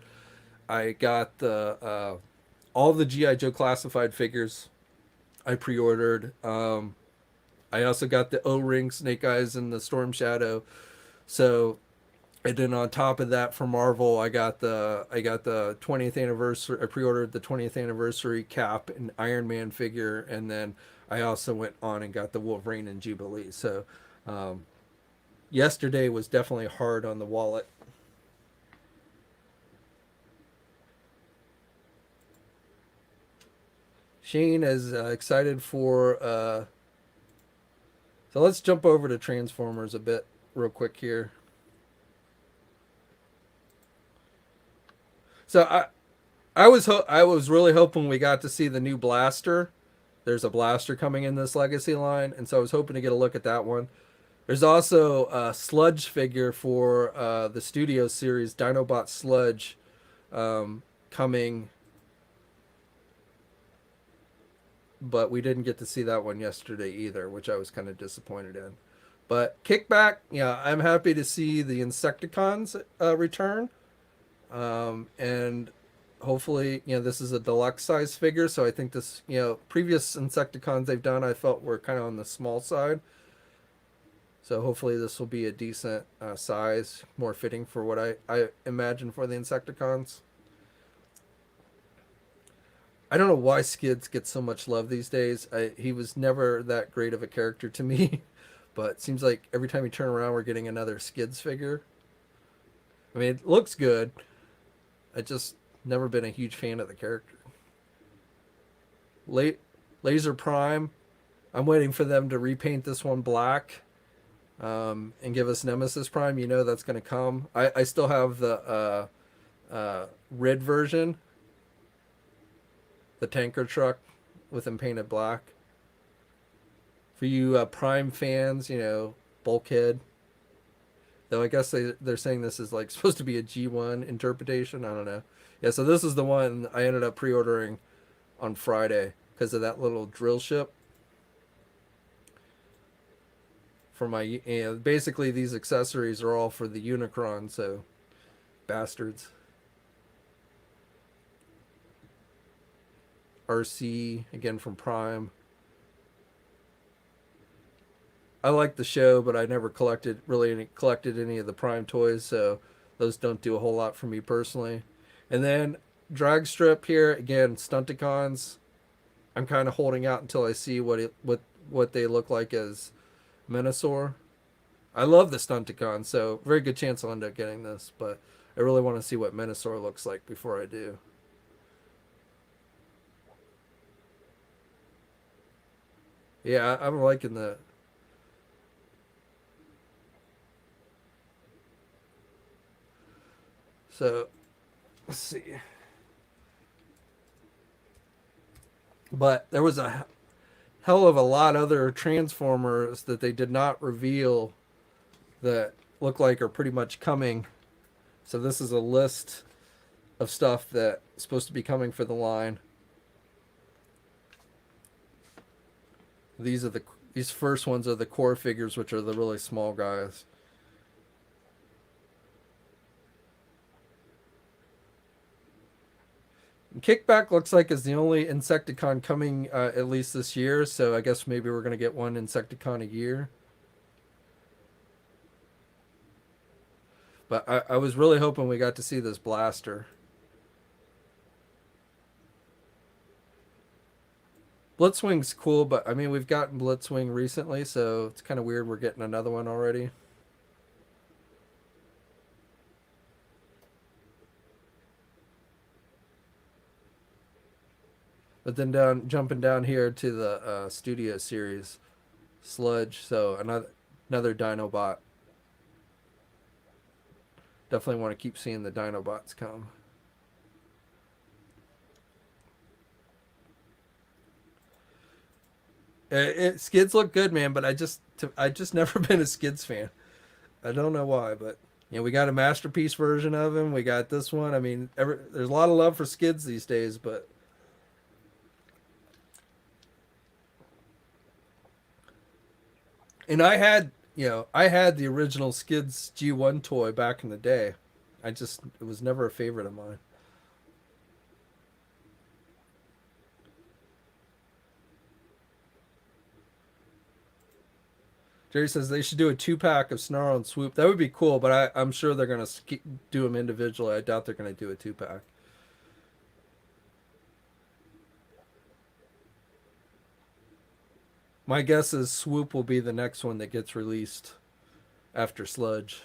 I got the all the GI Joe classified figures I pre-ordered. I also got the O-ring Snake Eyes and the Storm Shadow. So, and then on top of that, for Marvel, I got the 20th anniversary. I pre-ordered the 20th anniversary Cap and Iron Man figure, and then I also went on and got the Wolverine and Jubilee. So, um, yesterday was definitely hard on the wallet. Shane is excited for. So let's jump over to Transformers a bit real quick here. So I was really hoping we got to see the new blaster. There's a blaster coming in this Legacy line, and so I was hoping to get a look at that one. There's also a Sludge figure for the Studio series, Dinobot Sludge, coming, but we didn't get to see that one yesterday either, which I was kind of disappointed in. But kickback, yeah, I'm happy to see the Insecticons return. And hopefully, this is a deluxe size figure. So I think this, previous Insecticons they've done, I felt were kind of on the small side. So hopefully this will be a decent size, more fitting for what I imagine for the Insecticons. I don't know why Skids gets so much love these days. He was never that great of a character to me, but it seems like every time you turn around, we're getting another Skids figure. I mean, it looks good. I just never been a huge fan of the character. Late Laser Prime. I'm waiting for them to repaint this one black, and give us Nemesis Prime. You know that's going to come. I still have the red version, the tanker truck with him painted black. For you Prime fans, Bulkhead. Though I guess they're saying this is like supposed to be a G1 interpretation. I don't know. Yeah, so this is the one I ended up pre-ordering on Friday because of that little drill ship. For my, basically these accessories are all for the Unicron, so bastards. RC again from Prime. I like the show, but I never collected any of the Prime toys, so those don't do a whole lot for me personally. And then drag strip here again, Stunticons. I'm kind of holding out until I see what they look like as Minosaur. I love the Stunticon, so very good chance I'll end up getting this, but I really want to see what Minosaur looks like before I do. Yeah, I'm liking the. So, let's see. But there was a hell of a lot other Transformers that they did not reveal that look like are pretty much coming. So this is a list of stuff that's supposed to be coming for the line. These first ones are the core figures, which are the really small guys. And Kickback looks like is the only Insecticon coming at least this year, so I guess maybe we're gonna get one Insecticon a year. But I was really hoping we got to see this blaster. Blitzwing's cool, but I mean we've gotten Blitzwing recently, so it's kind of weird we're getting another one already. But then jumping down here to the Studio Series, Sludge. So another Dinobot. Definitely want to keep seeing the Dinobots come. Skids look good, man, but I just never been a Skids fan. I don't know why, but we got a masterpiece version of him. We got this one. I mean, there's a lot of love for Skids these days, but and I had the original Skids G1 toy back in the day. It was never a favorite of mine. Jerry says they should do a 2-pack of Snarl and Swoop. That would be cool, but I'm sure they're going to do them individually. I doubt they're going to do a 2-pack. My guess is Swoop will be the next one that gets released after Sludge.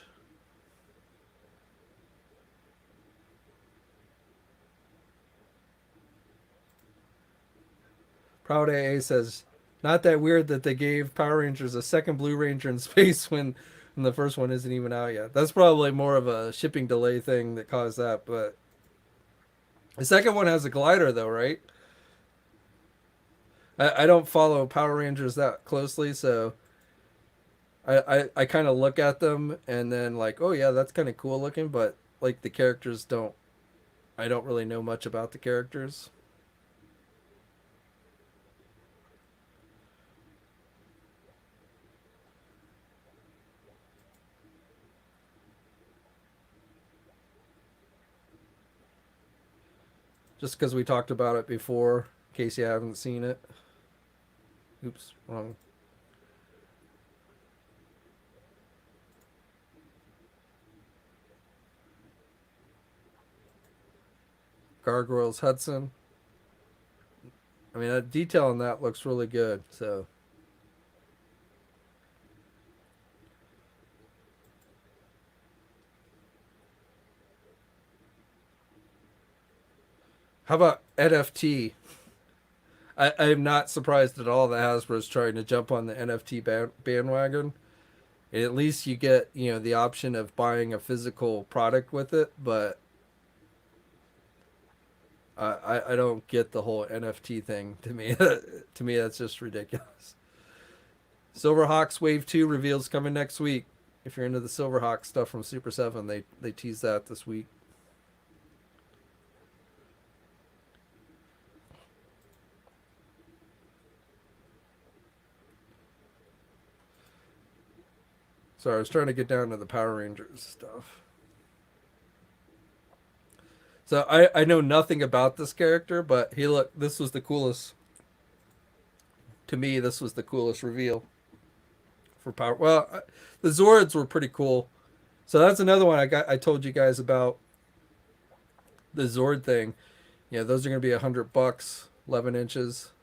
Proud AA says, not that weird that they gave Power Rangers a second Blue Ranger in space when the first one isn't even out yet. That's probably more of a shipping delay thing that caused that, but the second one has a glider though, right? I don't follow Power Rangers that closely, so I kind of look at them and then like, oh yeah, that's kind of cool looking, but like the characters don't. I don't really know much about the characters. Just because we talked about it before, in case you haven't seen it. Oops, wrong. Gargoyles Hudson. I mean, that detail on that looks really good. So, how about NFT? I am not surprised at all that Hasbro's trying to jump on the NFT bandwagon. And at least you get the option of buying a physical product with it, but I don't get the whole NFT thing. To me, to me that's just ridiculous. Silverhawks Wave 2 reveals coming next week. If you're into the Silverhawks stuff from Super 7, they tease that this week. Sorry, I was trying to get down to the Power Rangers stuff. So I know nothing about this character, but this was the coolest. To me, this was the coolest reveal for Power. Well, the Zords were pretty cool. So that's another one I told you guys about, the Zord thing. Yeah, those are going to be $100, 11 inches.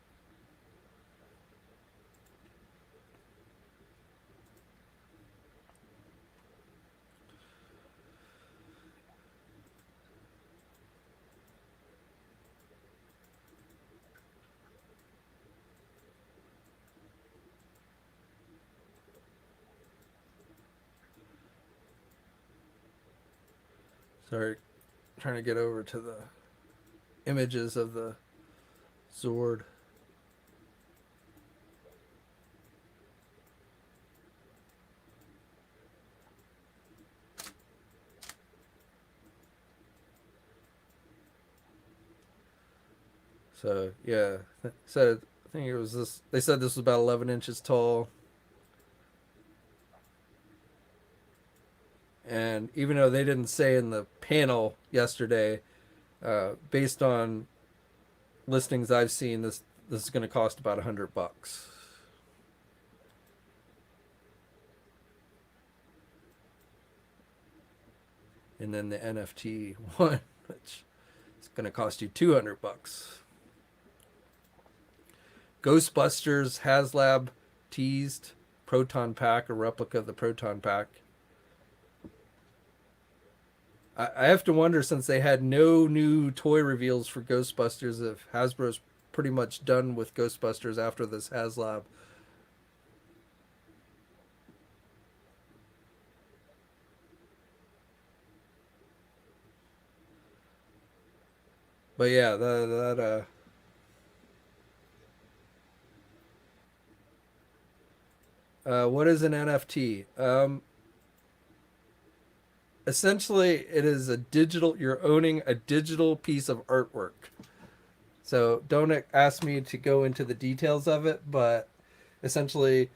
Sorry, trying to get over to the images of the Zord. So yeah, so I think it was this. They said this was about 11 inches tall, and even though they didn't say in the panel yesterday, based on listings I've seen, this is going to cost about $100. And then the NFT one, which is going to cost you $200. Ghostbusters HasLab teased Proton Pack, a replica of the Proton Pack. I have to wonder, since they had no new toy reveals for Ghostbusters, if Hasbro's pretty much done with Ghostbusters after this HasLab. But yeah, what is an NFT? Essentially, it is a digital. You're owning a digital piece of artwork. So don't ask me to go into the details of it, but essentially,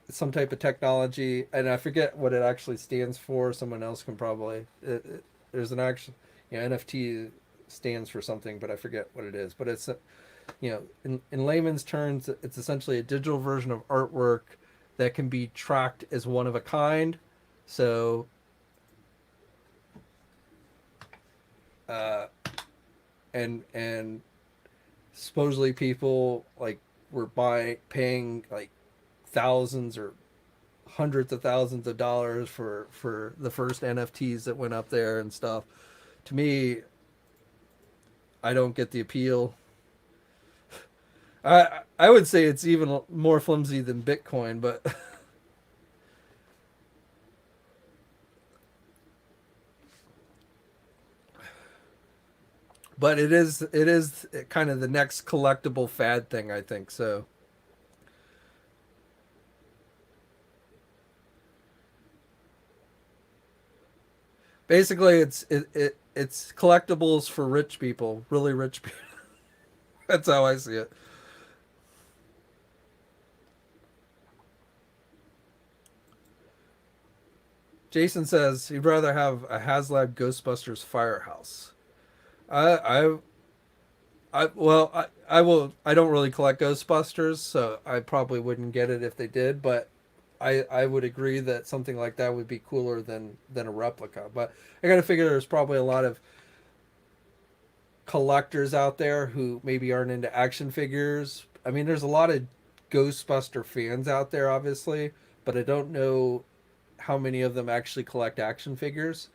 it's some type of technology, and I forget what it actually stands for. Someone else can probably. There's an actual, NFT stands for something, but I forget what it is. But it's, in layman's terms, it's essentially a digital version of artwork that can be tracked as one of a kind. So, uh, and supposedly people like were paying like thousands or hundreds of thousands of dollars for the first NFTs that went up there and stuff. To me, I don't get the appeal. I would say it's even more flimsy than Bitcoin, but but it is kind of the next collectible fad thing, I think. So basically, it's collectibles for rich people, really rich people. That's how I see it. Jason says he'd rather have a HasLab Ghostbusters Firehouse. I I I will. I don't really collect Ghostbusters, so I probably wouldn't get it if they did. But I would agree that something like that would be cooler than a replica. But I got to figure there's probably a lot of collectors out there who maybe aren't into action figures. I mean, there's a lot of Ghostbuster fans out there, obviously, but I don't know how many of them actually collect action figures.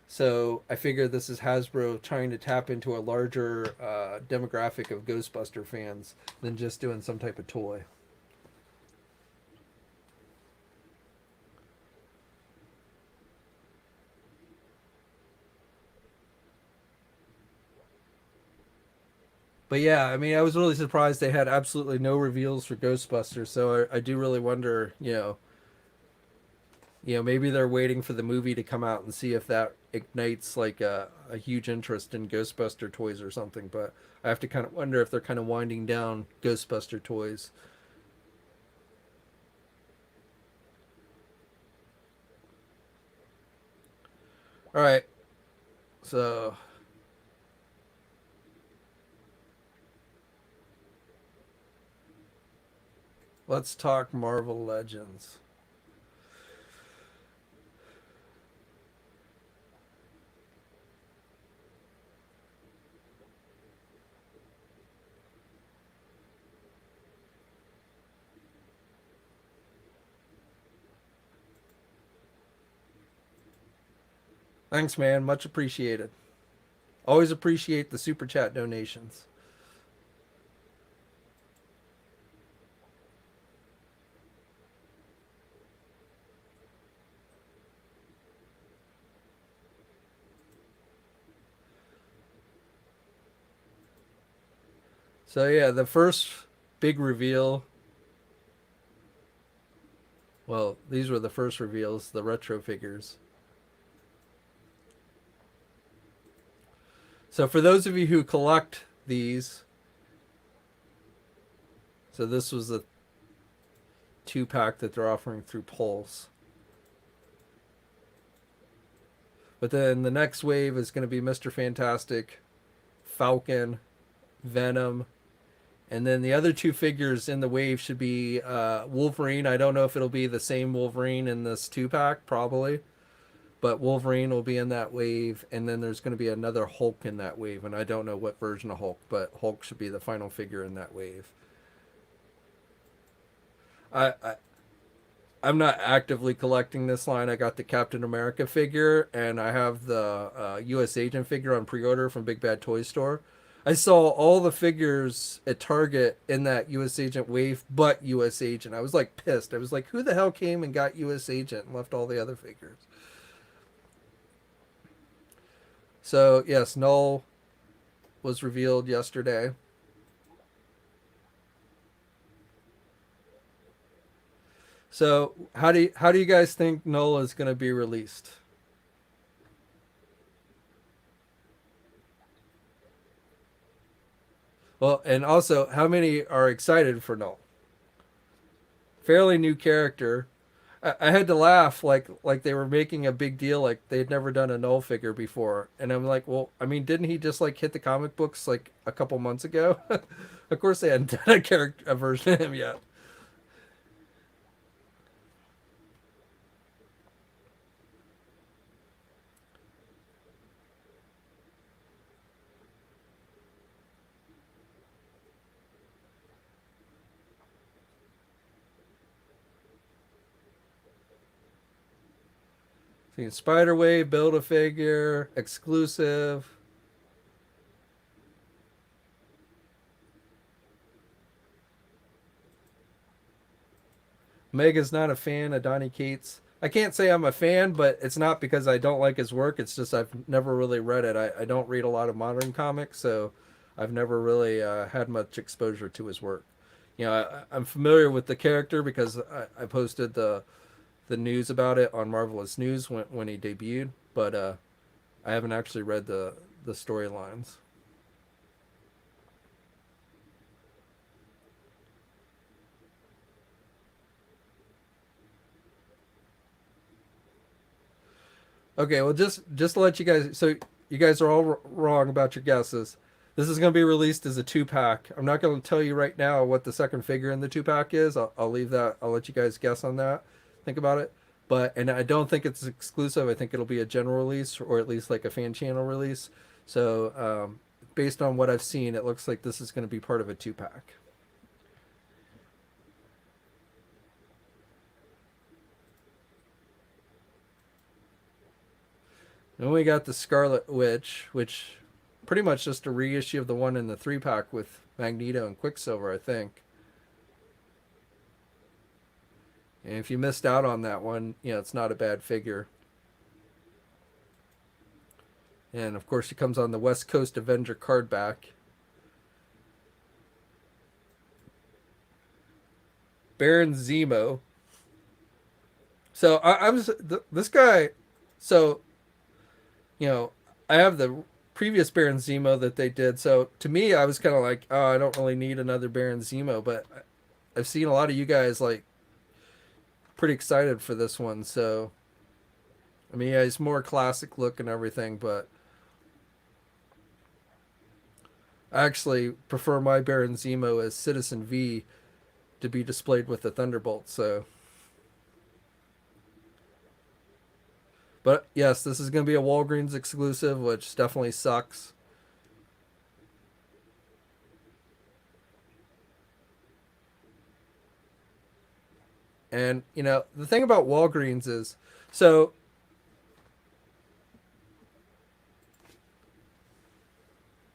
So I figure this is Hasbro trying to tap into a larger demographic of Ghostbuster fans than just doing some type of toy. But yeah, I mean, I was really surprised they had absolutely no reveals for Ghostbusters. So I do really wonder, maybe they're waiting for the movie to come out and see if that ignites like a huge interest in Ghostbuster toys or something. But I have to kind of wonder if they're kind of winding down Ghostbuster toys. All right, so let's talk Marvel Legends. Thanks, man. Much appreciated. Always appreciate the super chat donations. So yeah, the first big reveal. Well, these were the first reveals, the retro figures. So for those of you who collect these, so this was the 2-pack that they're offering through Pulse. But then the next wave is going to be Mr. Fantastic, Falcon, Venom, and then the other 2 figures in the wave should be Wolverine. I don't know if it'll be the same Wolverine in this 2-pack, probably. But Wolverine will be in that wave, and then there's going to be another Hulk in that wave, and I don't know what version of Hulk, but Hulk should be the final figure in that wave. I, I I'm not actively collecting this line. I got the Captain America figure, and I have the U.S. Agent figure on pre-order from Big Bad Toy Store. I saw all the figures at Target in that U.S. Agent wave, but U.S. Agent. I was like pissed. I was like, who the hell came and got U.S. Agent and left all the other figures? So yes, Null was revealed yesterday. So how do you guys think Null is going to be released? Well, and also, how many are excited for Null? Fairly new character. I had to laugh like they were making a big deal, like they'd never done a Null figure before, and I'm like, well, I mean, didn't he just like hit the comic books like a couple months ago? Of course, they hadn't done a version of him yet. So you can Spiderwave, build a figure, exclusive. Mega's not a fan of Donny Cates. I can't say I'm a fan, but it's not because I don't like his work. It's just I've never really read it. I don't read a lot of modern comics, so I've never really had much exposure to his work. I'm familiar with the character because I posted the news about it on Marvelous News when he debuted, but I haven't actually read the storylines. Okay, well, just to let you guys, so you guys are all wrong about your guesses. This is going to be released as a 2-pack. I'm not going to tell you right now what the second figure in the 2-pack is. I'll leave that. I'll let you guys guess on that. Think about it. And I don't think it's exclusive. I think it'll be a general release or at least like a fan channel release. So based on what I've seen, it looks like this is going to be part of a 2-pack. Then we got the Scarlet Witch, which pretty much just a reissue of the one in the 3-pack with Magneto and Quicksilver, I think. And if you missed out on that one, it's not a bad figure. And of course, it comes on the West Coast Avenger card back. Baron Zemo. So I'm this guy. So I have the previous Baron Zemo that they did. So to me, I was kind of like, oh, I don't really need another Baron Zemo. But I've seen a lot of you guys like pretty excited for this one. So I mean, yeah, it's more classic look and everything, but I actually prefer my Baron Zemo as Citizen V to be displayed with the Thunderbolt. So, but yes, this is going to be a Walgreens exclusive, which definitely sucks. And the thing about Walgreens is, so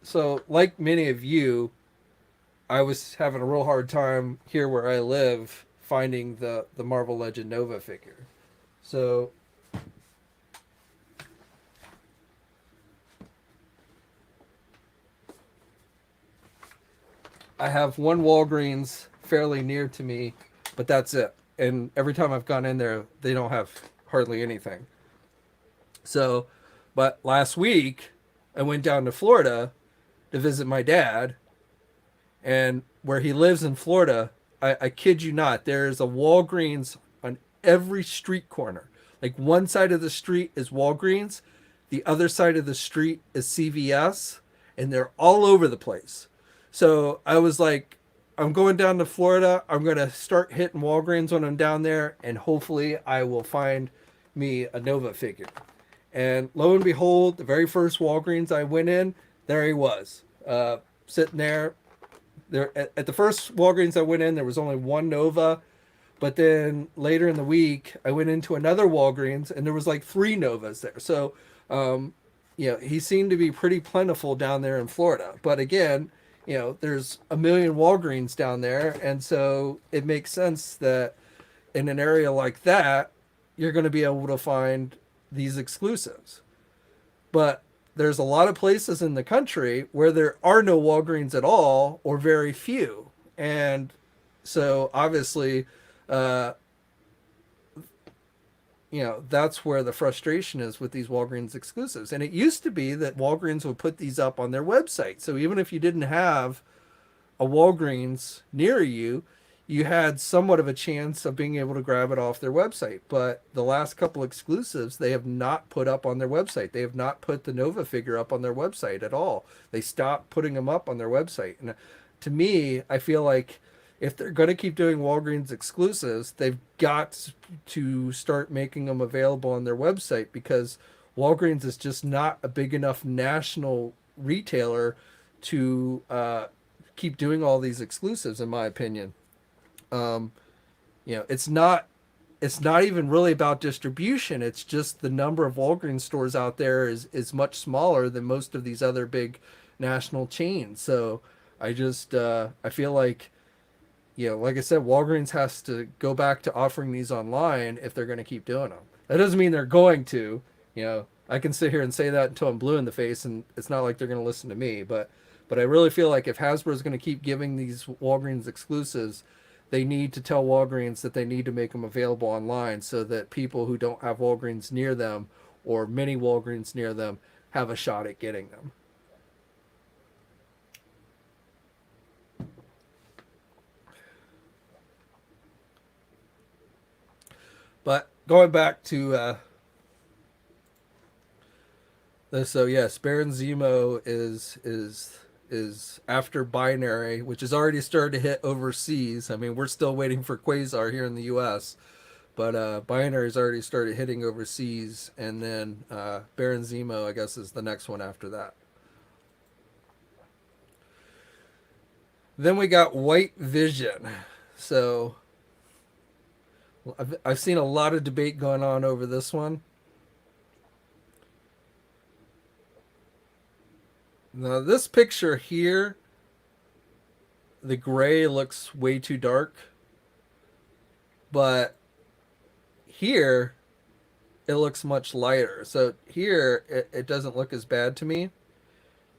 So like many of you, I was having a real hard time here where I live finding the Marvel Legend Nova figure. So I have one Walgreens fairly near to me, but that's it. And every time I've gone in there, they don't have hardly anything. So, but last week I went down to Florida to visit my dad, and where he lives in Florida, I kid you not, there is a Walgreens on every street corner. Like one side of the street is Walgreens, the other side of the street is CVS, and they're all over the place. So I was like, I'm going down to Florida. I'm going to start hitting Walgreens when I'm down there, and hopefully I will find me a Nova figure. And lo and behold, the very first Walgreens I went in, there he was, sitting there. There at the first Walgreens I went in, there was only one Nova, but then later in the week, I went into another Walgreens, and there was like three Novas there. So, he seemed to be pretty plentiful down there in Florida. But again, there's a million Walgreens down there, and so it makes sense that in an area like that, you're going to be able to find these exclusives. But there's a lot of places in the country where there are no Walgreens at all or very few. And so obviously, uh, that's where the frustration is with these Walgreens exclusives. And it used to be that Walgreens would put these up on their website. So even if you didn't have a Walgreens near you, you had somewhat of a chance of being able to grab it off their website. But the last couple exclusives, they have not put up on their website. They have not put the Nova figure up on their website at all. They stopped putting them up on their website. And to me, I feel like if they're going to keep doing Walgreens exclusives, they've got to start making them available on their website, because Walgreens is just not a big enough national retailer to keep doing all these exclusives, in my opinion. Um, it's not even really about distribution. It's just the number of Walgreens stores out there is much smaller than most of these other big national chains. So I feel like, like I said, Walgreens has to go back to offering these online if they're going to keep doing them. That doesn't mean they're going to. I can sit here and say that until I'm blue in the face, and it's not like they're going to listen to me. But I really feel like if Hasbro is going to keep giving these Walgreens exclusives, they need to tell Walgreens that they need to make them available online so that people who don't have Walgreens near them or many Walgreens near them have a shot at getting them. But going back to so yes, Baron Zemo is after Binary, which has already started to hit overseas. I mean, we're still waiting for Quasar here in the U.S., but Binary's already started hitting overseas, and then Baron Zemo, I guess, is the next one after that. Then we got White Vision. So I've seen a lot of debate going on over this one. Now, this picture here, the gray looks way too dark, but here it looks much lighter. So here it doesn't look as bad to me.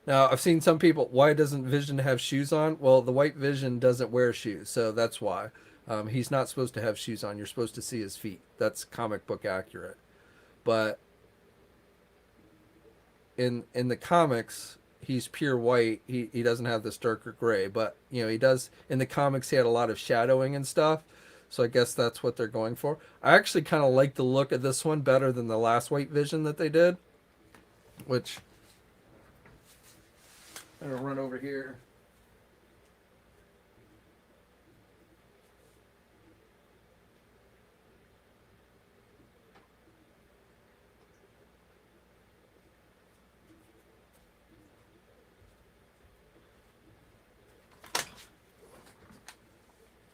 Now, I've seen some people, why doesn't Vision have shoes on? Well, the White Vision doesn't wear shoes, so that's why. He's not supposed to have shoes on. You're supposed to see his feet. That's comic book accurate. But in the comics, he's pure white. He doesn't have this darker gray, but he does in the comics. He had a lot of shadowing and stuff, so I guess that's what they're going for. I actually kind of like the look of this one better than the last White Vision that they did, which I'm gonna run over here.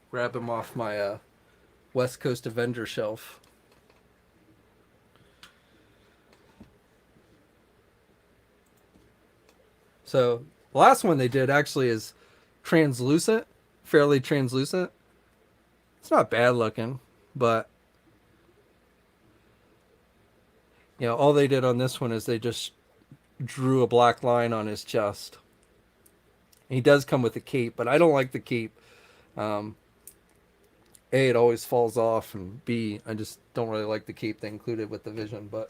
Grab him off my West Coast Avenger shelf. So The last one they did actually is translucent, fairly translucent. It's not bad looking, but all they did on this one is they just drew a black line on his chest. He does come with a cape, but I don't like the cape. Um, A, it always falls off, and B, I just don't really like the cape they included with the Vision. But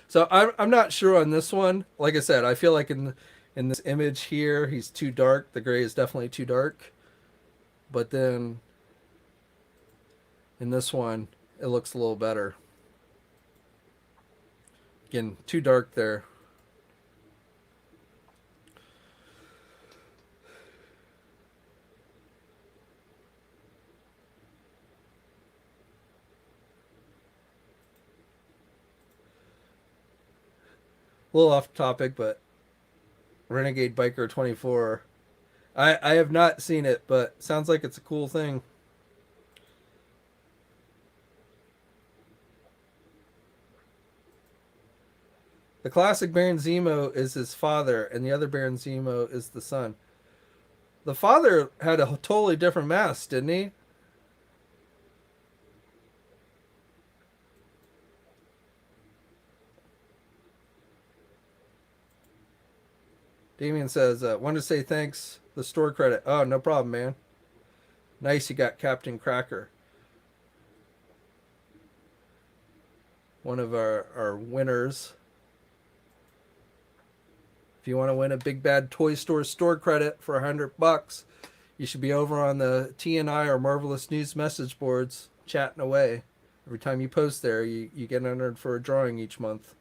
so I'm not sure on this one. Like I said, I feel like in this image here, he's too dark. The gray is definitely too dark. But then in this one, it looks a little better. Again, too dark there. A little off topic, but Renegade Biker 24. I have not seen it, but sounds like it's a cool thing. The classic Baron Zemo is his father, and the other Baron Zemo is the son. The father had a totally different mask, didn't he? Damien says, "Want to say thanks. The store credit. Oh, no problem, man. Nice, you got Captain Cracker, one of our winners. If you want to win a Big Bad Toy store credit for $100, you should be over on the TNI or Marvelous News message boards chatting away. Every time you post there, you get entered for a drawing each month."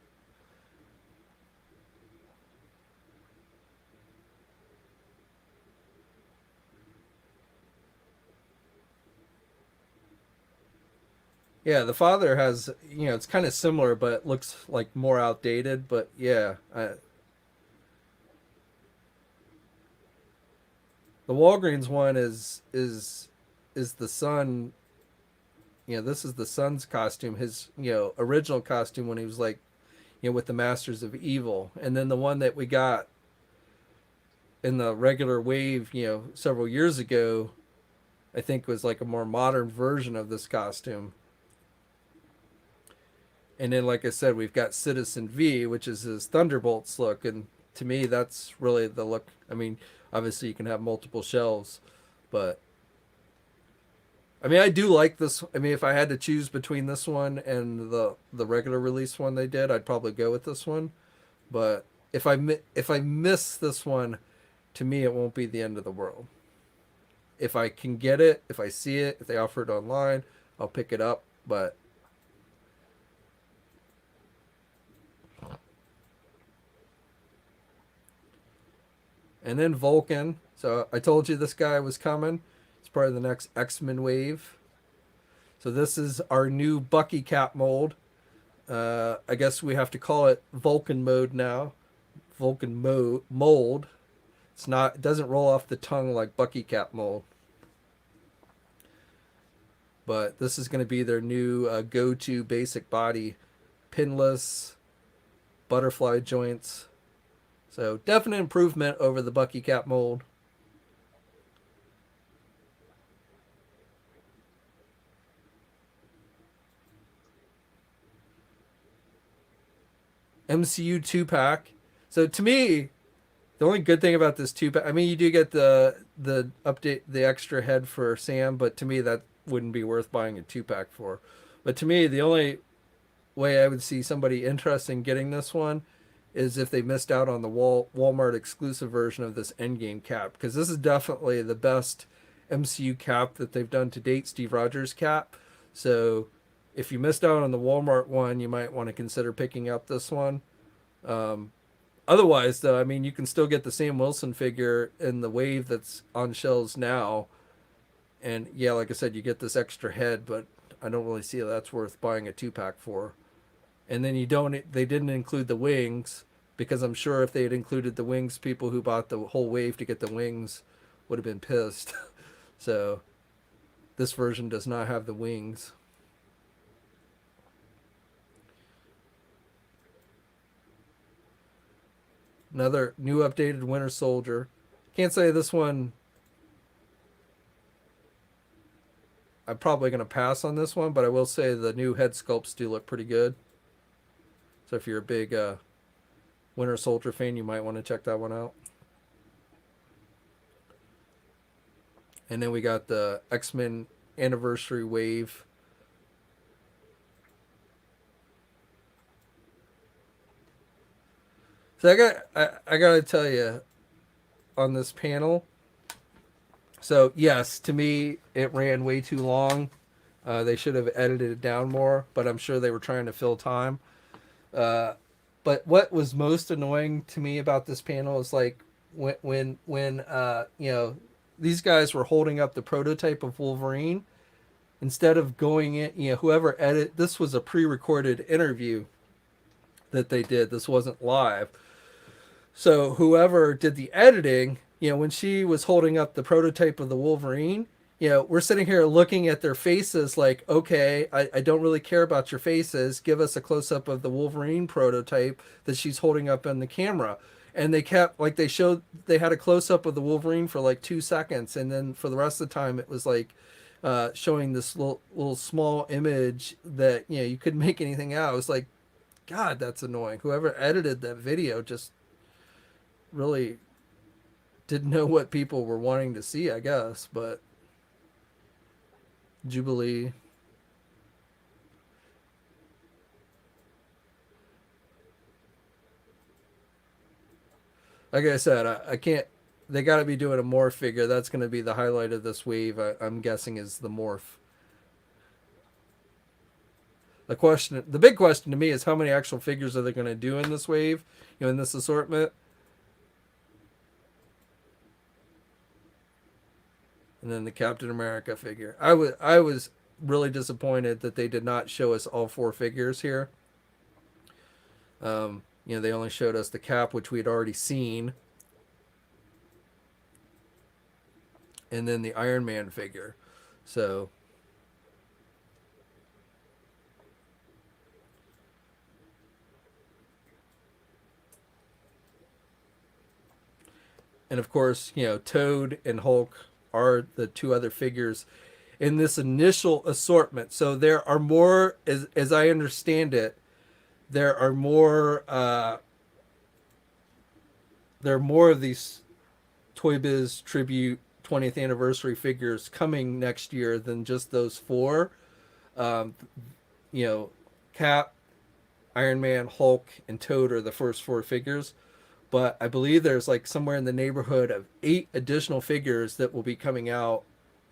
Yeah, the father has, it's kind of similar, but it looks like more outdated. But yeah, the Walgreens one is the son. This is the son's costume, his original costume when he was like with the Masters of Evil, and then the one that we got in the regular wave several years ago, I think was like a more modern version of this costume. And then, like I said, we've got Citizen V, which is his Thunderbolts look, and to me, that's really the look. I mean, obviously, you can have multiple shelves, but I mean, I do like this. I mean, if I had to choose between this one and the regular release one they did, I'd probably go with this one. But if I miss this one, to me, it won't be the end of the world. If I can get it, if I see it, if they offer it online, I'll pick it up. But and then Vulcan. So I told you this guy was coming. It's part of the next X-Men wave. So this is our new Bucky Cap mold. I guess we have to call it Vulcan mode now. Mold. It's not. It doesn't roll off the tongue like Bucky Cap mold. But this is going to be their new go-to basic body, pinless, butterfly joints. So definite improvement over the Bucky Cap mold. MCU 2-pack. So to me, the only good thing about this 2-pack, I mean, you do get the update, the extra head for Sam, but to me that wouldn't be worth buying a 2-pack for. But to me, the only way I would see somebody interested in getting this one is if they missed out on the Walmart exclusive version of this Endgame cap, because this is definitely the best MCU cap that they've done to date, Steve Rogers cap. So if you missed out on the Walmart one, you might want to consider picking up this one. Um, Otherwise, though, I mean, you can still get the Sam Wilson figure in the wave that's on shelves now. And yeah, like I said, you get this extra head, but I don't really see how that's worth buying a 2-pack for. And then they didn't include the wings, because I'm sure if they had included the wings, people who bought the whole wave to get the wings would have been pissed. So this version does not have the wings. Another new updated Winter Soldier. Can't say this one. I'm probably going to pass on this one, but I will say the new head sculpts do look pretty good. So if you're a big Winter Soldier fan, you might want to check that one out. And then we got the X-Men Anniversary Wave. So I got to tell you on this panel. So yes, to me it ran way too long. They should have edited it down more, but I'm sure they were trying to fill time. But what was most annoying to me about this panel is like when you know, these guys were holding up the prototype of Wolverine instead of going in. You know, whoever edit this was a pre-recorded interview that they did. This wasn't live. So whoever did the editing, you know, when she was holding up the prototype of the Wolverine, you know, we're sitting here looking at their faces like, okay, I don't really care about your faces. Give us a close up of the Wolverine prototype that she's holding up in the camera. And they kept, like, they had a close up of the Wolverine for like 2 seconds. And then for the rest of the time, it was like showing this little small image that, you know, you couldn't make anything out. It was like, God, that's annoying. Whoever edited that video just really didn't know what people were wanting to see, I guess. But Jubilee. Like I said, I can't. They got to be doing a morph figure. That's going to be the highlight of this wave. I'm guessing is the morph. The big question to me is how many actual figures are they going to do in this wave? You know, in this assortment. And then the Captain America figure. I was really disappointed that they did not show us all 4 figures here. You know, they only showed us the Cap, which we had already seen, and then the Iron Man figure. So and of course, you know, Toad and Hulk are the 2 other figures in this initial assortment. So there are more, as I understand it, there are more of these Toy Biz tribute 20th anniversary figures coming next year than just those 4. Um, you know, Cap, Iron Man, Hulk, and Toad are the first 4 figures. But I believe there's like somewhere in the neighborhood of 8 additional figures that will be coming out.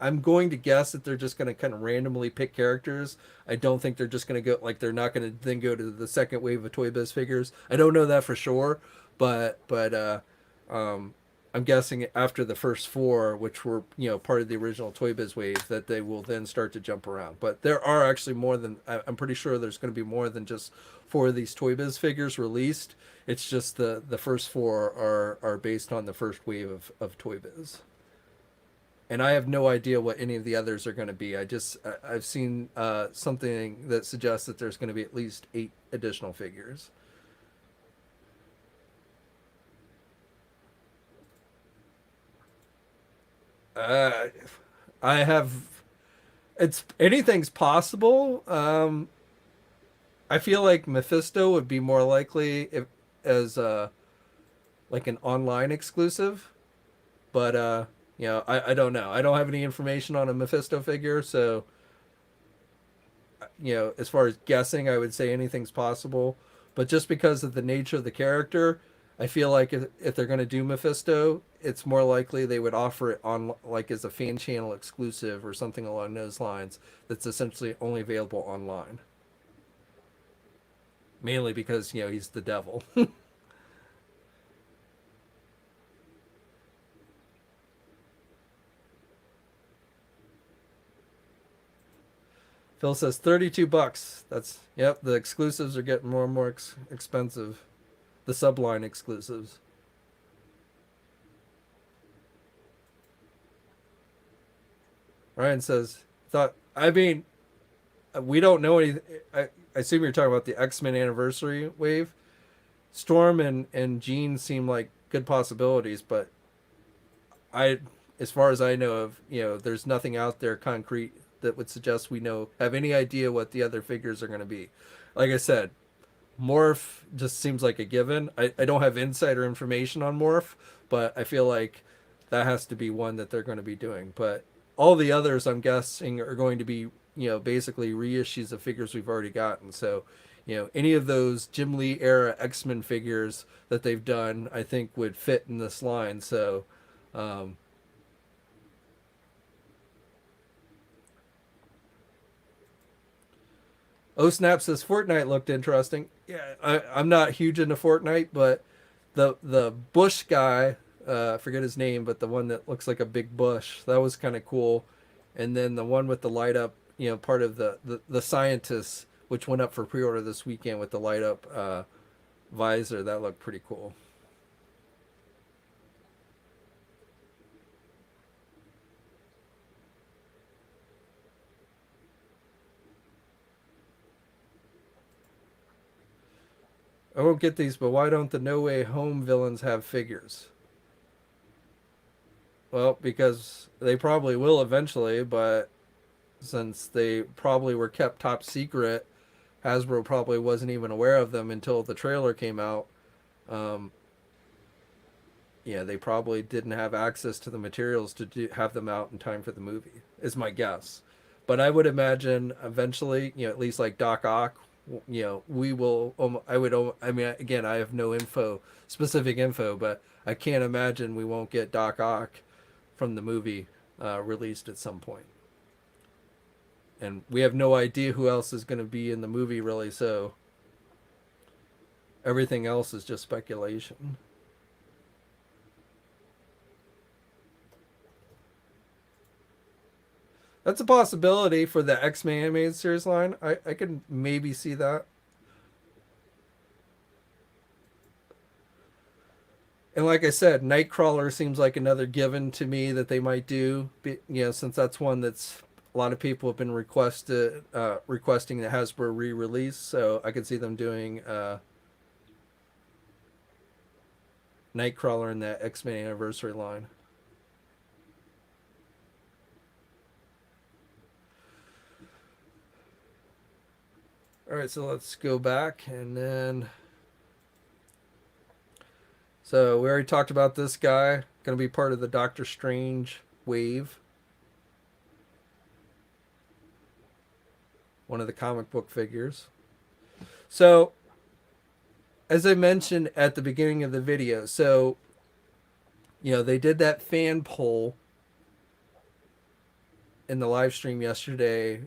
I'm going to guess that they're just going to kind of randomly pick characters. I don't think they're just going to go, like, they're not going to then go to the second wave of Toy Biz figures. I don't know that for sure, but I'm guessing after the first 4, which were, you know, part of the original Toy Biz wave, that they will then start to jump around. But there are actually more than, I'm pretty sure there's going to be more than just 4 of these Toy Biz figures released. It's just the first 4 are based on the first wave of Toy Biz. And I have no idea what any of the others are going to be. I've seen something that suggests that there's going to be at least 8 additional figures. I have, it's anything's possible. I feel like Mephisto would be more likely if as like an online exclusive, but you know, I don't know. I don't have any information on a Mephisto figure, so you know, as far as guessing, I would say anything's possible. But just because of the nature of the character, I feel like if they're going to do Mephisto, it's more likely they would offer it on like as a fan channel exclusive or something along those lines. That's essentially only available online. Mainly because, you know, he's the devil. Phil says $32. That's, yep. The exclusives are getting more and more expensive. The subline exclusives. Ryan says, thought. I mean, we don't know anything. I assume you're talking about the X-Men Anniversary wave. Storm and Jean seem like good possibilities, but I, as far as I know of, there's nothing out there concrete that would suggest we have any idea what the other figures are going to be. Like I said, Morph just seems like a given. I don't have insider information on Morph, but I feel like that has to be one that they're going to be doing. But all the others, I'm guessing, are going to be, basically reissues of figures we've already gotten. So, any of those Jim Lee era X-Men figures that they've done, I think would fit in this line. So, um, Oh Snap says Fortnite looked interesting. Yeah, I'm not huge into Fortnite, but the bush guy, I forget his name, but the one that looks like a big bush, that was kind of cool. And then the one with the light up, part of the scientists, which went up for pre-order this weekend with the light up visor, that looked pretty cool. I won't get these, but why don't the No Way Home villains have figures? Well, because they probably will eventually, but since they probably were kept top secret, Hasbro probably wasn't even aware of them until the trailer came out. Um, yeah, they probably didn't have access to the materials to have them out in time for the movie, is my guess. But I would imagine eventually, at least like Doc Ock, we will. I would. I mean, again, I have no specific info, but I can't imagine we won't get Doc Ock from the movie released at some point. And we have no idea who else is going to be in the movie, really. So everything else is just speculation. That's a possibility for the X-Men animated series line. I could maybe see that. And like I said, Nightcrawler seems like another given to me that they might do. Since that's one that's a lot of people have been requesting the Hasbro re-release, so I could see them doing Nightcrawler in that X-Men Anniversary line. All right, so let's go back and then. So we already talked about this guy, going to be part of the Doctor Strange wave. One of the comic book figures. So, as I mentioned at the beginning of the video, so, they did that fan poll in the live stream yesterday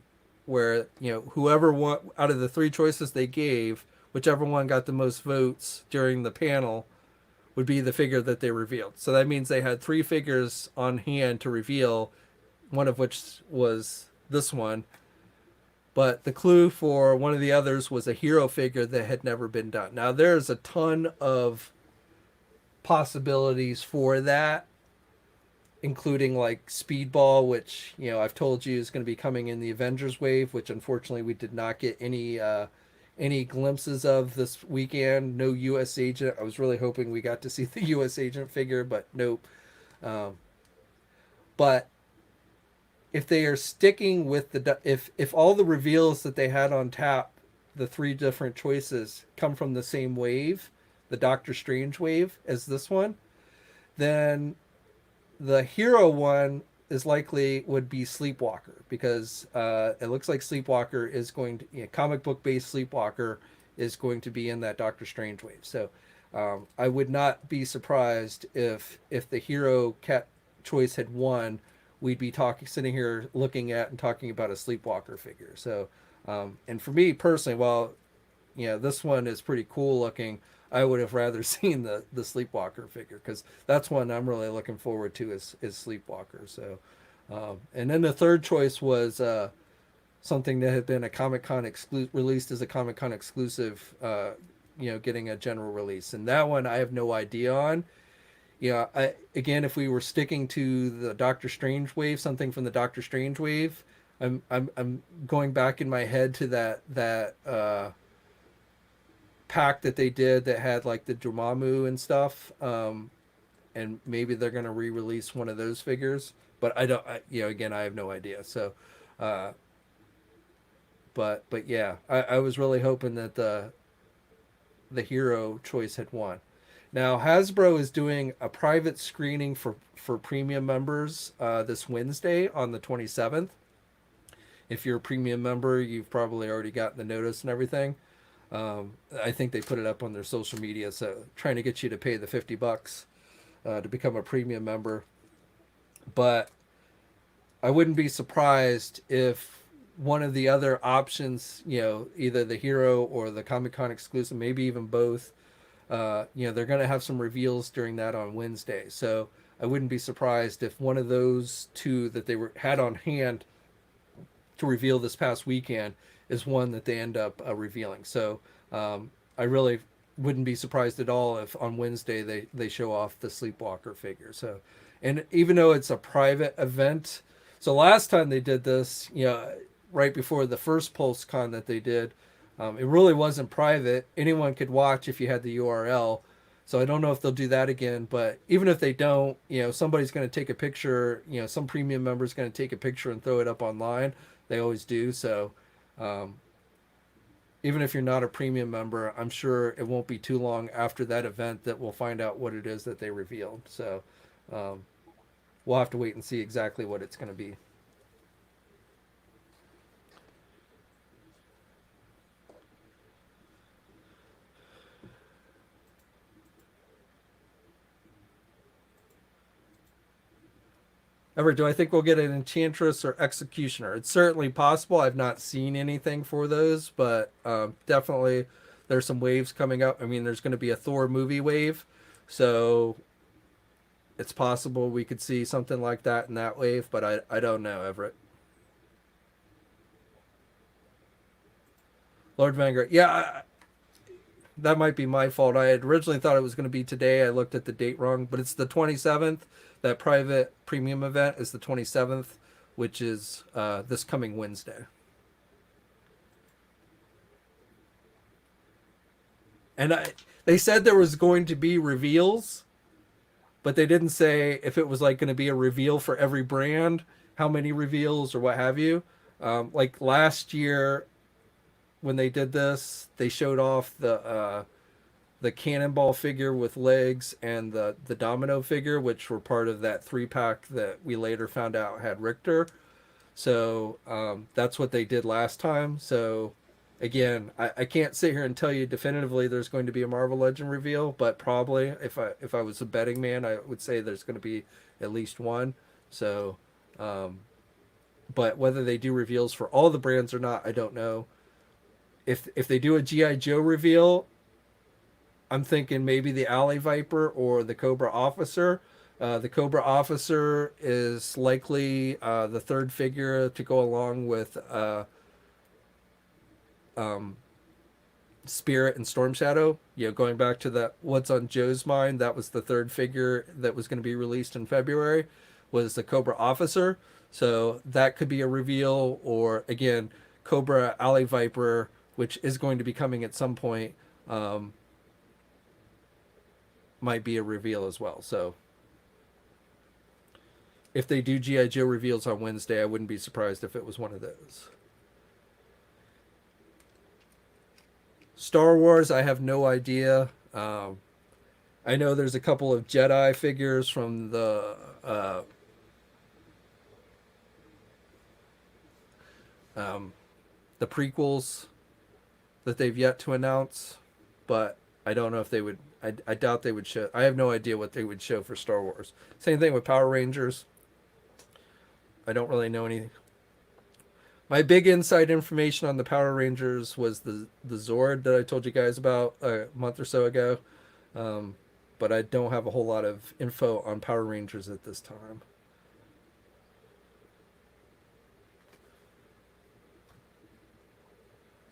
where, whoever won out of the three choices they gave, whichever one got the most votes during the panel would be the figure that they revealed. So that means they had three figures on hand to reveal, one of which was this one. But the clue for one of the others was a hero figure that had never been done. Now, there's a ton of possibilities for that, including like Speedball, which, I've told you is going to be coming in the Avengers wave, which unfortunately we did not get any glimpses of this weekend. No U.S. agent. I was really hoping we got to see the U.S. agent figure, but nope. But if they are sticking with if all the reveals that they had on tap, the three different choices come from the same wave, the Doctor Strange wave, as this one, then the hero one is likely would be Sleepwalker, because it looks like Sleepwalker is going to, comic book based Sleepwalker is going to be in that Doctor Strange wave. So I would not be surprised if the hero cat choice had won. We'd be sitting here looking at and talking about a Sleepwalker figure. So and for me personally, while this one is pretty cool looking, I would have rather seen the Sleepwalker figure, because that's one I'm really looking forward to is Sleepwalker. So, and then the third choice was something that had been a Comic-Con released as a Comic-Con exclusive, getting a general release. And that one I have no idea on. Again, if we were sticking to the Doctor Strange wave, something from the Doctor Strange wave, I'm going back in my head to that pack that they did that had like the Dormammu and stuff. And maybe they're going to re-release one of those figures, but I don't, again, I have no idea. So, uh, but yeah, I was really hoping that the hero choice had won. Now Hasbro is doing a private screening for premium members this Wednesday on the 27th. If you're a premium member, you've probably already gotten the notice and everything. I think they put it up on their social media, so trying to get you to pay the $50 to become a premium member. But I wouldn't be surprised if one of the other options, either the hero or the Comic Con exclusive, maybe even both, they're going to have some reveals during that on Wednesday. So I wouldn't be surprised if one of those two that they had on hand to reveal this past weekend is one that they end up revealing. So I really wouldn't be surprised at all if on Wednesday they show off the Sleepwalker figure. So, and even though it's a private event, so last time they did this, right before the first Pulse-Con that they did, it really wasn't private. Anyone could watch if you had the URL. So I don't know if they'll do that again, but even if they don't, somebody's going to take a picture, some premium member's going to take a picture and throw it up online. They always do. So even if you're not a premium member, I'm sure it won't be too long after that event that we'll find out what it is that they revealed. So we'll have to wait and see exactly what it's going to be. Ever, do I think we'll get an Enchantress or Executioner? It's certainly possible. I've not seen anything for those, but definitely there's some waves coming up. I mean, there's going to be a Thor movie wave, so it's possible we could see something like that in that wave, but I don't know, Everett. Lord Vanguard. Yeah, that might be my fault. I had originally thought it was going to be today. I looked at the date wrong, but it's the 27th. That private premium event is the 27th, which is this coming Wednesday. And they said there was going to be reveals, but they didn't say if it was like going to be a reveal for every brand, how many reveals or what have you. Like last year when they did this, they showed off the Cannonball figure with legs and the Domino figure, which were part of that 3-pack that we later found out had Richter. So that's what they did last time. So again, I can't sit here and tell you definitively there's going to be a Marvel Legend reveal, but probably if I was a betting man, I would say there's going to be at least one. So, but whether they do reveals for all the brands or not, I don't know. If they do a G.I. Joe reveal, I'm thinking maybe the Alley Viper or the Cobra Officer. The Cobra Officer is likely the third figure to go along with Spirit and Storm Shadow. Going back to that, what's on Joe's mind, that was the third figure that was going to be released in February, was the Cobra Officer. So that could be a reveal, or again, Cobra Alley Viper, which is going to be coming at some point, might be a reveal as well. So if they do G.I. Joe reveals on Wednesday, I wouldn't be surprised if it was one of those. Star Wars, I have no idea. I know there's a couple of Jedi figures from the prequels that they've yet to announce, but I don't know if they would. I doubt they would show. I have no idea what they would show for Star Wars. Same thing with Power Rangers. I don't really know any. My big inside information on the Power Rangers was the Zord that I told you guys about a month or so ago, but I don't have a whole lot of info on Power Rangers at this time.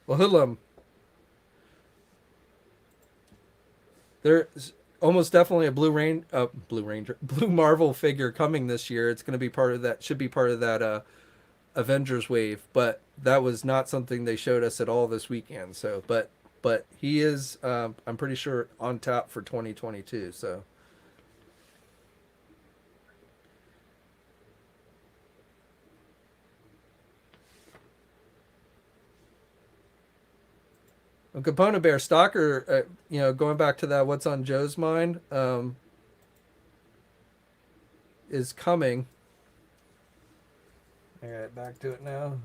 Well, Hoodlum, there's almost definitely a Blue Marvel figure coming this year. It's going to be part of that. Should be part of that Avengers wave, but that was not something they showed us at all this weekend. So, but but he is, I'm pretty sure, on tap for 2022. So a component bear stalker, going back to that, what's on Joe's mind, is coming. All right, back to it now.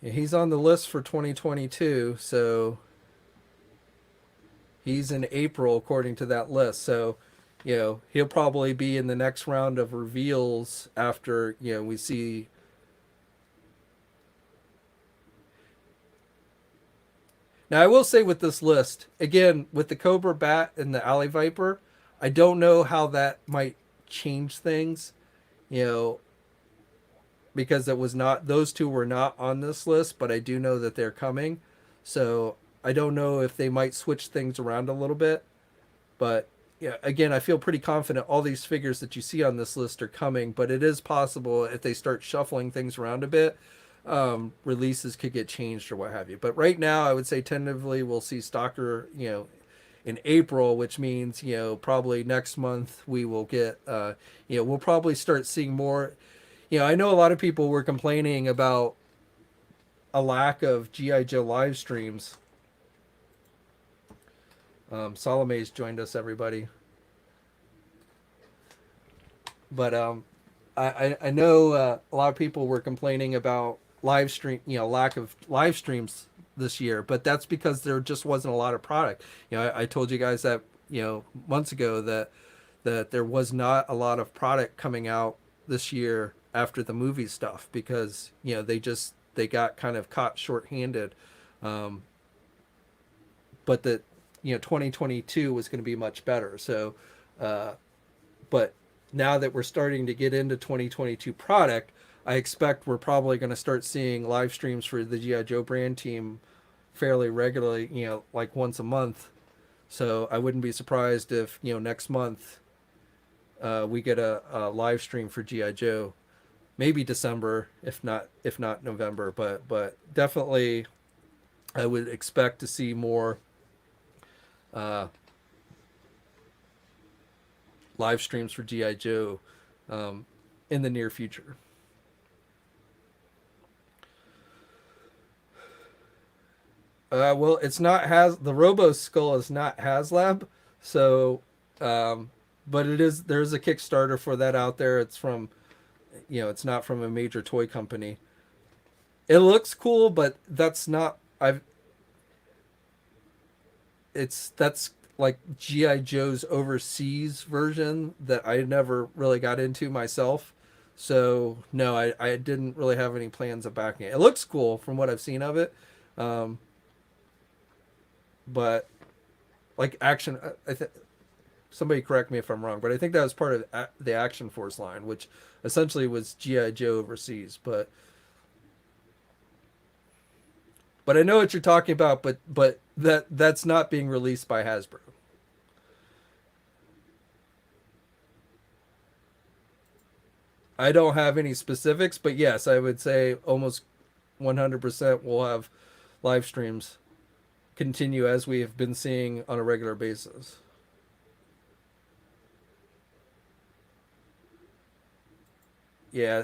Yeah, he's on the list for 2022, so he's in April according to that list. So, he'll probably be in the next round of reveals after, we see. Now, I will say with this list, again, with the Cobra Bat and the Alley Viper, I don't know how that might change things, you know, because it was not, those two were not on this list, but I do know that they're coming. So I don't know if they might switch things around a little bit. But yeah, again, I feel pretty confident all these figures that you see on this list are coming, but it is possible if they start shuffling things around a bit, releases could get changed or what have you. But right now, I would say tentatively we'll see Stalker, in April, which means, probably next month we will get, we'll probably start seeing more. I know a lot of people were complaining about a lack of GI Joe live streams. Salome's joined us, everybody. But I know a lot of people were complaining about live stream, lack of live streams this year, but that's because there just wasn't a lot of product. I told you guys that months ago that there was not a lot of product coming out this year after the movie stuff because they got kind of caught short-handed. But that 2022 was going to be much better. So, but now that we're starting to get into 2022 product, I expect we're probably going to start seeing live streams for the GI Joe brand team fairly regularly, like once a month. So I wouldn't be surprised if next month we get a live stream for GI Joe, maybe December, if not November, but definitely I would expect to see more live streams for GI Joe in the near future. Well, it's not the Robo Skull is not HasLab, so but there's a Kickstarter for that out there. It's from it's not from a major toy company. It looks cool, but that's not that's like GI Joe's overseas version that I never really got into myself. So no, I didn't really have any plans of backing it. It looks cool from what I've seen of it. But like action, somebody correct me if I'm wrong, but I think that was part of the Action Force line, which essentially was GI Joe overseas. But I know what you're talking about. But that's not being released by Hasbro. I don't have any specifics, but yes, I would say almost 100% will have live streams continue as we have been seeing on a regular basis. Yeah,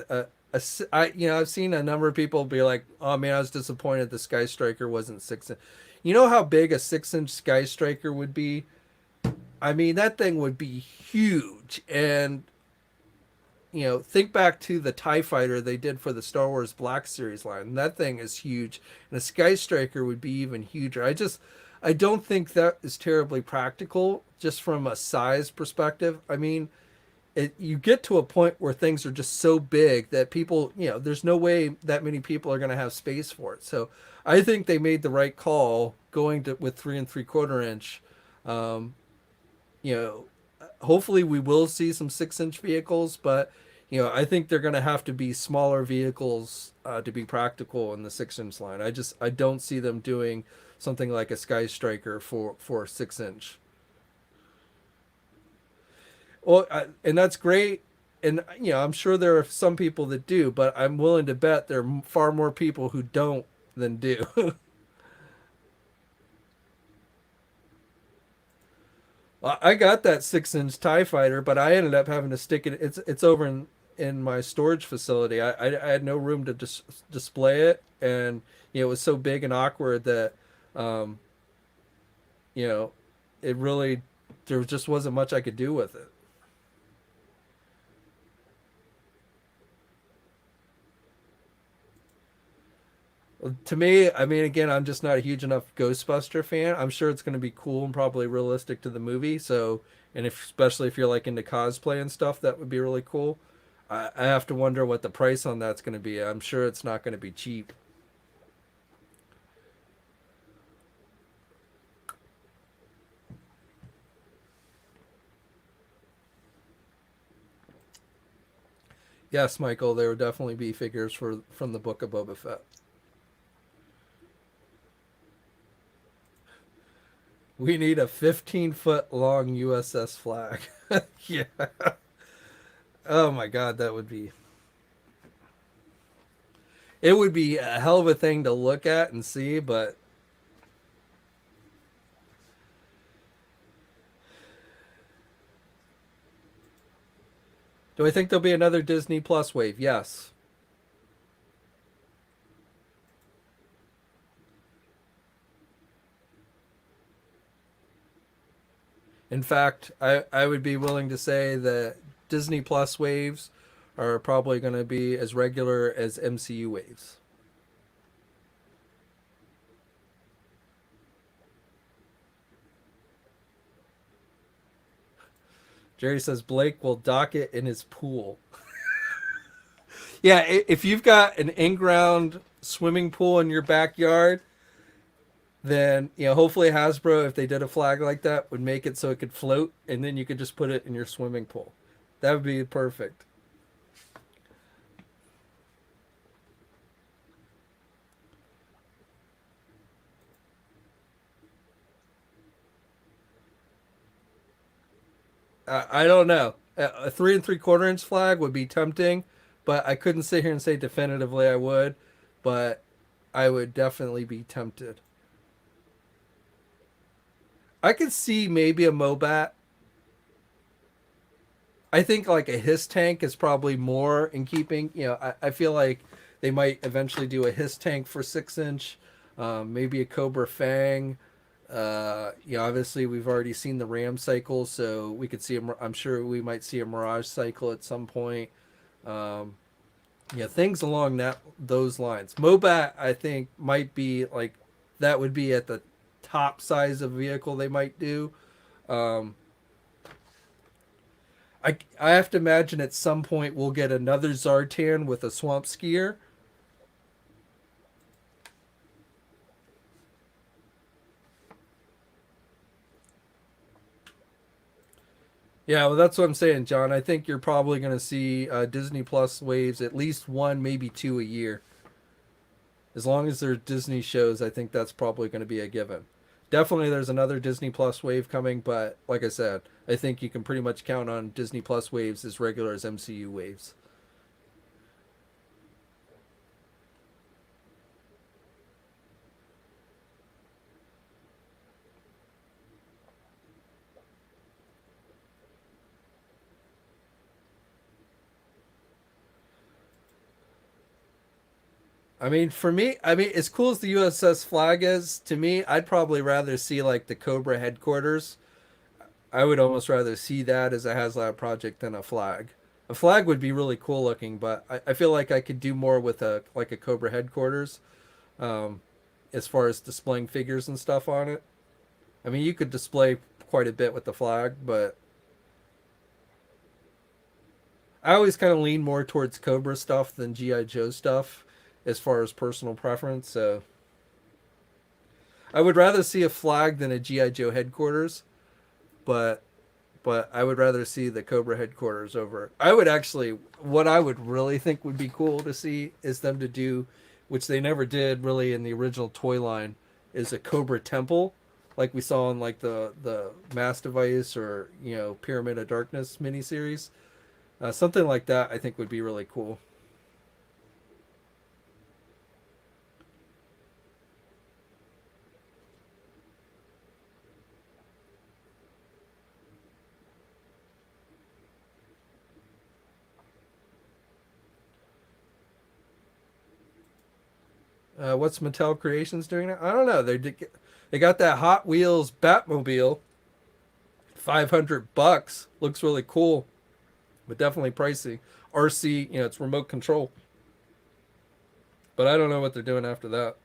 I've seen a number of people be like, "Oh man, I was disappointed the Sky Striker wasn't 6 inch." You know how big a 6 inch Sky Striker would be? I mean, that thing would be huge. And think back to the TIE Fighter they did for the Star Wars Black Series line. That thing is huge, and a Sky Striker would be even huger. I don't think that is terribly practical, just from a size perspective. I mean, you get to a point where things are just so big that people, there's no way that many people are going to have space for it. So I think they made the right call going with 3 3/4 inch. You know, Hopefully we will see some 6 inch vehicles, but I think they're going to have to be smaller vehicles to be practical in the 6 inch line. I don't see them doing something like a Sky Striker for 6 inch. Well, and that's great. And I'm sure there are some people that do, but I'm willing to bet there are far more people who don't than do. I got that 6-inch Tie Fighter, but I ended up having to stick it. It's over in my storage facility. I had no room to display it, and it was so big and awkward that um, you know it really there just wasn't much I could do with it. To me, I mean, again, I'm just not a huge enough Ghostbuster fan. I'm sure it's going to be cool and probably realistic to the movie. So, and if especially if you're like into cosplay and stuff, that would be really cool. I have to wonder what the price on that's going to be. I'm sure it's not going to be cheap. Yes, Michael, there would definitely be figures for from the Book of Boba Fett. We need a 15-foot long USS flag. Yeah. Oh my God, that would be. It would be a hell of a thing to look at and see, but do I think there'll be another Disney Plus wave? Yes. In fact, I would be willing to say that Disney Plus waves are probably going to be as regular as MCU waves. Jerry says Blake will dock it in his pool. Yeah, if you've got an in-ground swimming pool in your backyard, then hopefully Hasbro, if they did a flag like that, would make it so it could float, and then you could just put it in your swimming pool. That would be perfect. I don't know. A 3 3/4 inch flag would be tempting, but I couldn't sit here and say definitively I would. But I would definitely be tempted. I could see maybe a Mobat. I think like a Hiss tank is probably more in keeping. I feel like they might eventually do a Hiss tank for 6 inch, maybe a Cobra Fang. Obviously we've already seen the Ram cycle, so we could see a. I'm sure we might see a Mirage cycle at some point. Um, yeah, things along those lines. Mobat, I think, might be like that would be at the top size of vehicle they might do. Um, I have to imagine at some point we'll get another Zartan with a swamp skier. Yeah, well, that's what I'm saying, John. I think you're probably going to see Disney Plus waves, at least one, maybe two a year. As long as they're Disney shows, I think that's probably going to be a given. Definitely, there's another Disney Plus wave coming, but like I said, I think you can pretty much count on Disney Plus waves as regular as MCU waves. I mean, for me, I mean, as cool as the USS flag is, to me, I'd probably rather see like the Cobra headquarters. I would almost rather see that as a HasLab project than a flag. A flag would be really cool looking, but I feel like I could do more with a like a Cobra headquarters, um, as far as displaying figures and stuff on it. I mean, you could display quite a bit with the flag, but I always kind of lean more towards Cobra stuff than GI Joe stuff, as far as personal preference. So I would rather see a flag than a GI Joe headquarters, but I would rather see the Cobra headquarters over. I would actually, what I would really think would be cool to see is them to do, which they never did really in the original toy line, is a Cobra temple, like we saw in like the Mass Device or Pyramid of Darkness miniseries. Something like that I think would be really cool. What's Mattel Creations doing now? I don't know. They got that Hot Wheels Batmobile, $500. Looks really cool, but definitely pricey. RC, it's remote control, but I don't know what they're doing after that.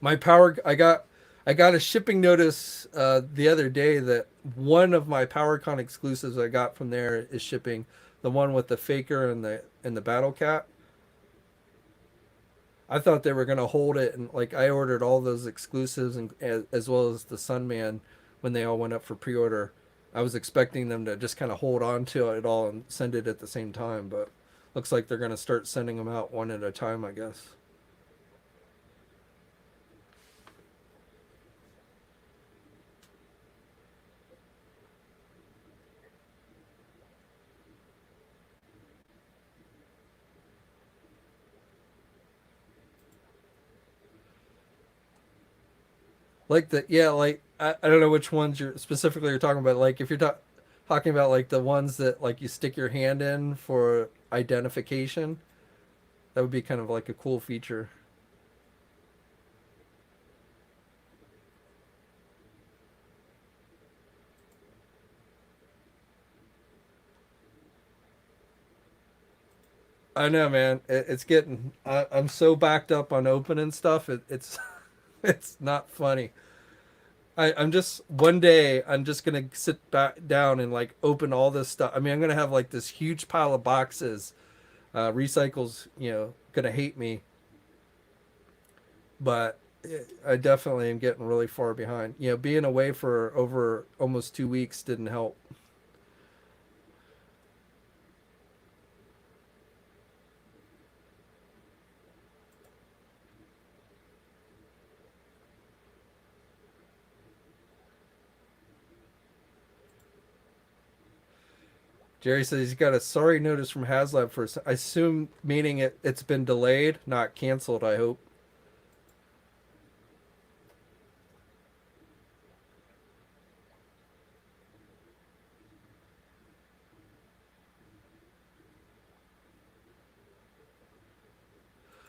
My power, I got a shipping notice the other day that one of my PowerCon exclusives I got from there is shipping. The one with the Faker and the Battle Cat. I thought they were gonna hold it, and like I ordered all those exclusives and as well as the Sunman when they all went up for pre-order. I was expecting them to just kind of hold on to it all and send it at the same time, but looks like they're gonna start sending them out one at a time, I guess. Like like I don't know which ones you're talking about. Like if you're talking about like the ones that like you stick your hand in for identification, that would be kind of like a cool feature. I know, man. It's getting. I'm so backed up on opening stuff. It's it's not funny. I'm just one day I'm just gonna sit back down and like open all this stuff. I mean, I'm gonna have like this huge pile of boxes. Recycles, gonna hate me, but I definitely am getting really far behind. Being away for over almost 2 weeks didn't help. Jerry says he's got a sorry notice from HasLab for. I assume meaning it's been delayed, not canceled. I hope.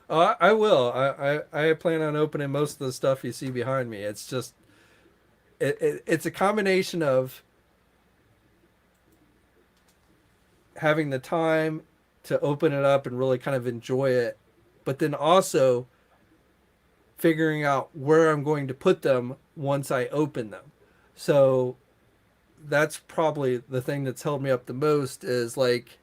I will. I plan on opening most of the stuff you see behind me. It's just it's a combination of having the time to open it up and really kind of enjoy it, but then also figuring out where I'm going to put them once I open them. So that's probably the thing that's held me up the most is like,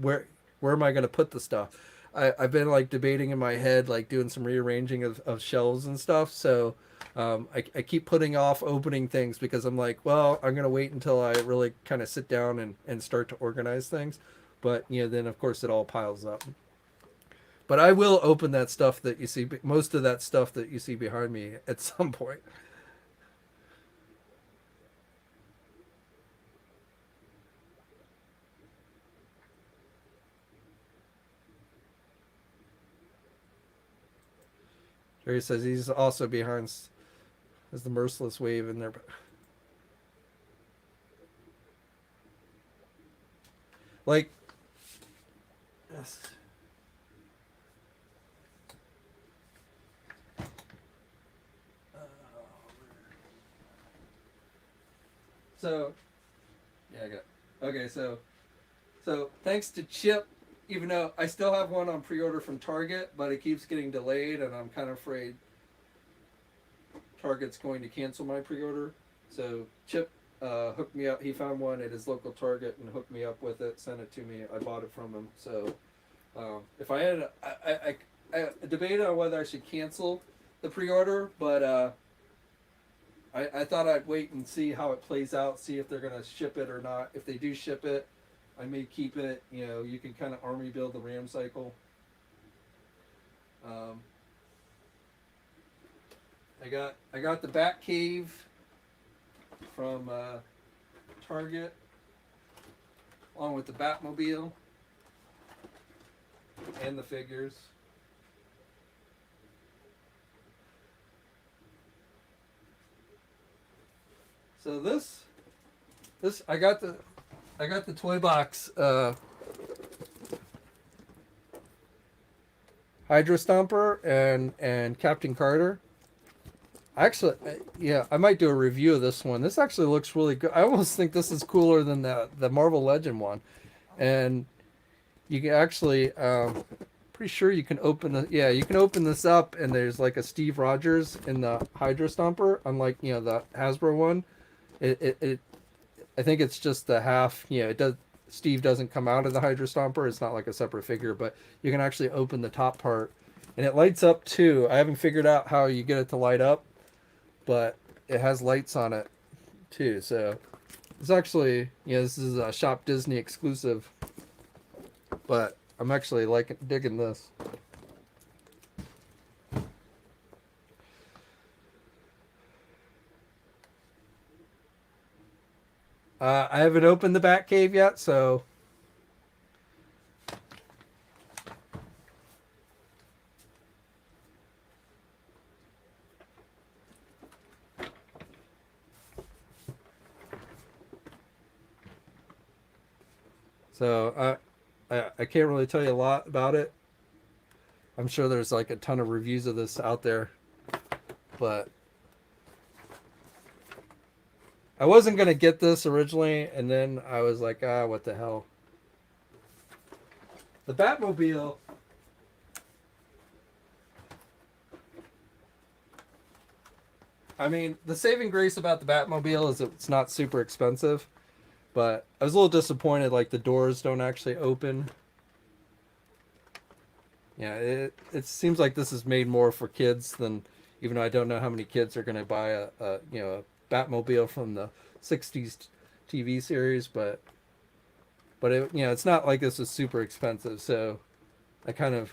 where am I going to put the stuff? I've been like debating in my head, like doing some rearranging of shelves and stuff. So I keep putting off opening things because I'm like, well, I'm going to wait until I really kind of sit down and start to organize things. But, then of course it all piles up. But I will open that stuff that you see, most of that stuff that you see behind me at some point. Jerry says he's also behind as the merciless wave in there. Like, yes. So, yeah, I got. Okay, so thanks to Chip, even though I still have one on pre-order from Target, but it keeps getting delayed, and I'm kind of afraid Target's going to cancel my pre-order. So Chip hooked me up. He found one at his local Target and hooked me up with it. Sent it to me. I bought it from him. So if I had, I debated on whether I should cancel the pre-order, but I thought I'd wait and see how it plays out. See if they're gonna ship it or not. If they do ship it, I may keep it. You can kind of army build the RAM cycle. Um, I got the Bat Cave from Target, along with the Batmobile and the figures. So this I got the toy box Hydra Stomper and Captain Carter. Actually, yeah, I might do a review of this one. This actually looks really good. I almost think this is cooler than the Marvel Legend one, and you can actually, pretty sure you can open the, yeah, you can open this up, and there's like a Steve Rogers in the Hydra Stomper, unlike the Hasbro one. It I think it's just the half. It does. Steve doesn't come out of the Hydra Stomper. It's not like a separate figure, but you can actually open the top part, and it lights up too. I haven't figured out how you get it to light up, but it has lights on it too. So it's actually, this is a Shop Disney exclusive, but I'm actually digging this. I haven't opened the Batcave yet, so I can't really tell you a lot about it. I'm sure there's like a ton of reviews of this out there, but I wasn't gonna get this originally, and then I was like, what the hell. The Batmobile. I mean, the saving grace about the Batmobile is it's not super expensive, but I was a little disappointed, like the doors don't actually open. Yeah, it seems like this is made more for kids than, even though I don't know how many kids are going to buy a Batmobile from the 60s TV series, but it's not like this is super expensive, so I kind of,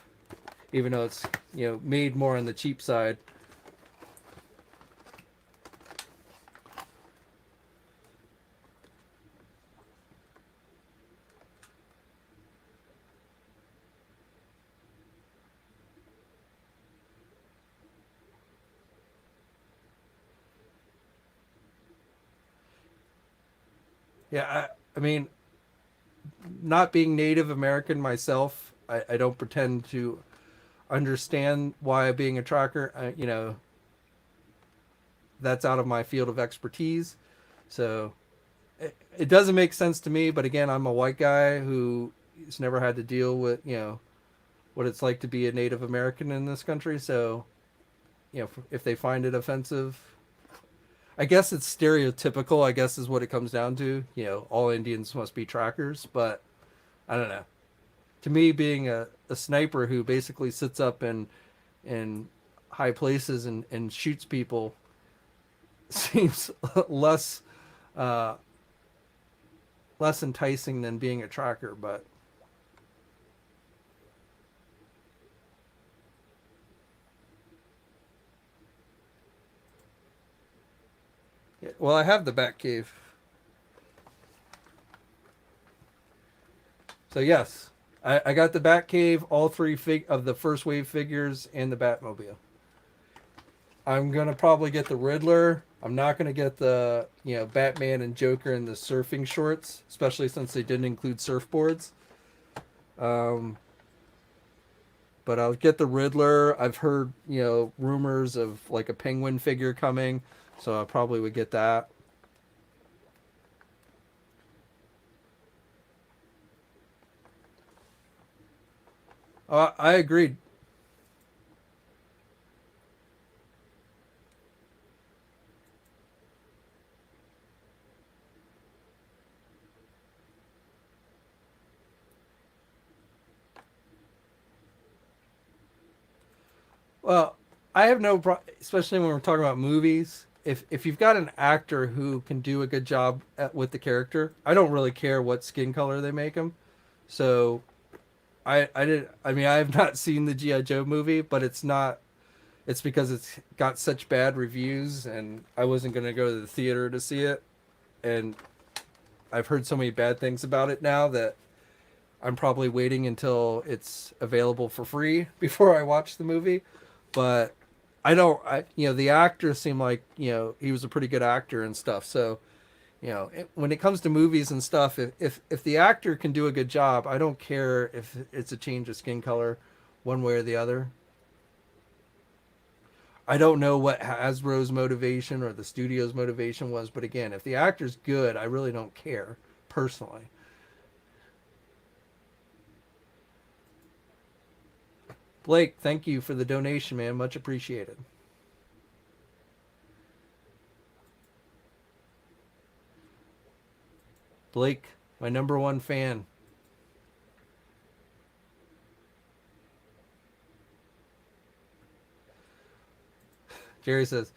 even though it's made more on the cheap side. Yeah, I mean, not being Native American myself, I don't pretend to understand why being a tracker, that's out of my field of expertise. So it doesn't make sense to me. But again, I'm a white guy who has never had to deal with, what it's like to be a Native American in this country. So, if they find it offensive, I guess it's stereotypical, I guess is what it comes down to. All Indians must be trackers, but I don't know. To me, being a sniper who basically sits up in high places and shoots people seems less uh, less enticing than being a tracker. But yeah, well, I have the Batcave. So yes, I got the Batcave, all three of the first wave figures, and the Batmobile. I'm gonna probably get the Riddler. I'm not gonna get the Batman and Joker in the surfing shorts, especially since they didn't include surfboards. Um, but I'll get the Riddler. I've heard rumors of like a Penguin figure coming, so I probably would get that. I agreed. Well, I have no especially when we're talking about movies. If you've got an actor who can do a good job with the character, I don't really care what skin color they make him. So I mean I have not seen the GI Joe movie, but it's not it's because it's got such bad reviews, and I wasn't going to go to the theater to see it. And I've heard so many bad things about it now that I'm probably waiting until it's available for free before I watch the movie. But the actor seemed like, he was a pretty good actor and stuff. So, when it comes to movies and stuff, if the actor can do a good job, I don't care if it's a change of skin color one way or the other. I don't know what Hasbro's motivation or the studio's motivation was, but again, if the actor's good, I really don't care personally. Blake, thank you for the donation, man. Much appreciated. Blake, my number one fan. Jerry says,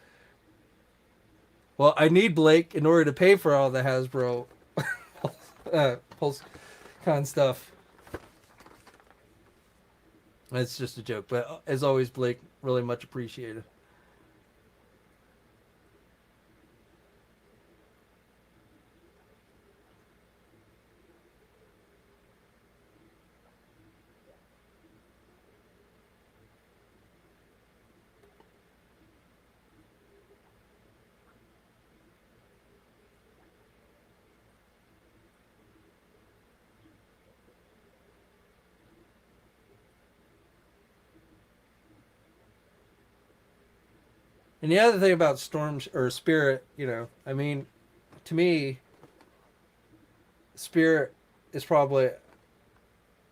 well, I need Blake in order to pay for all the Hasbro Pulse-Con stuff. It's just a joke, but as always, Blake, really much appreciated. And the other thing about Storm or Spirit, I mean, to me, Spirit is probably,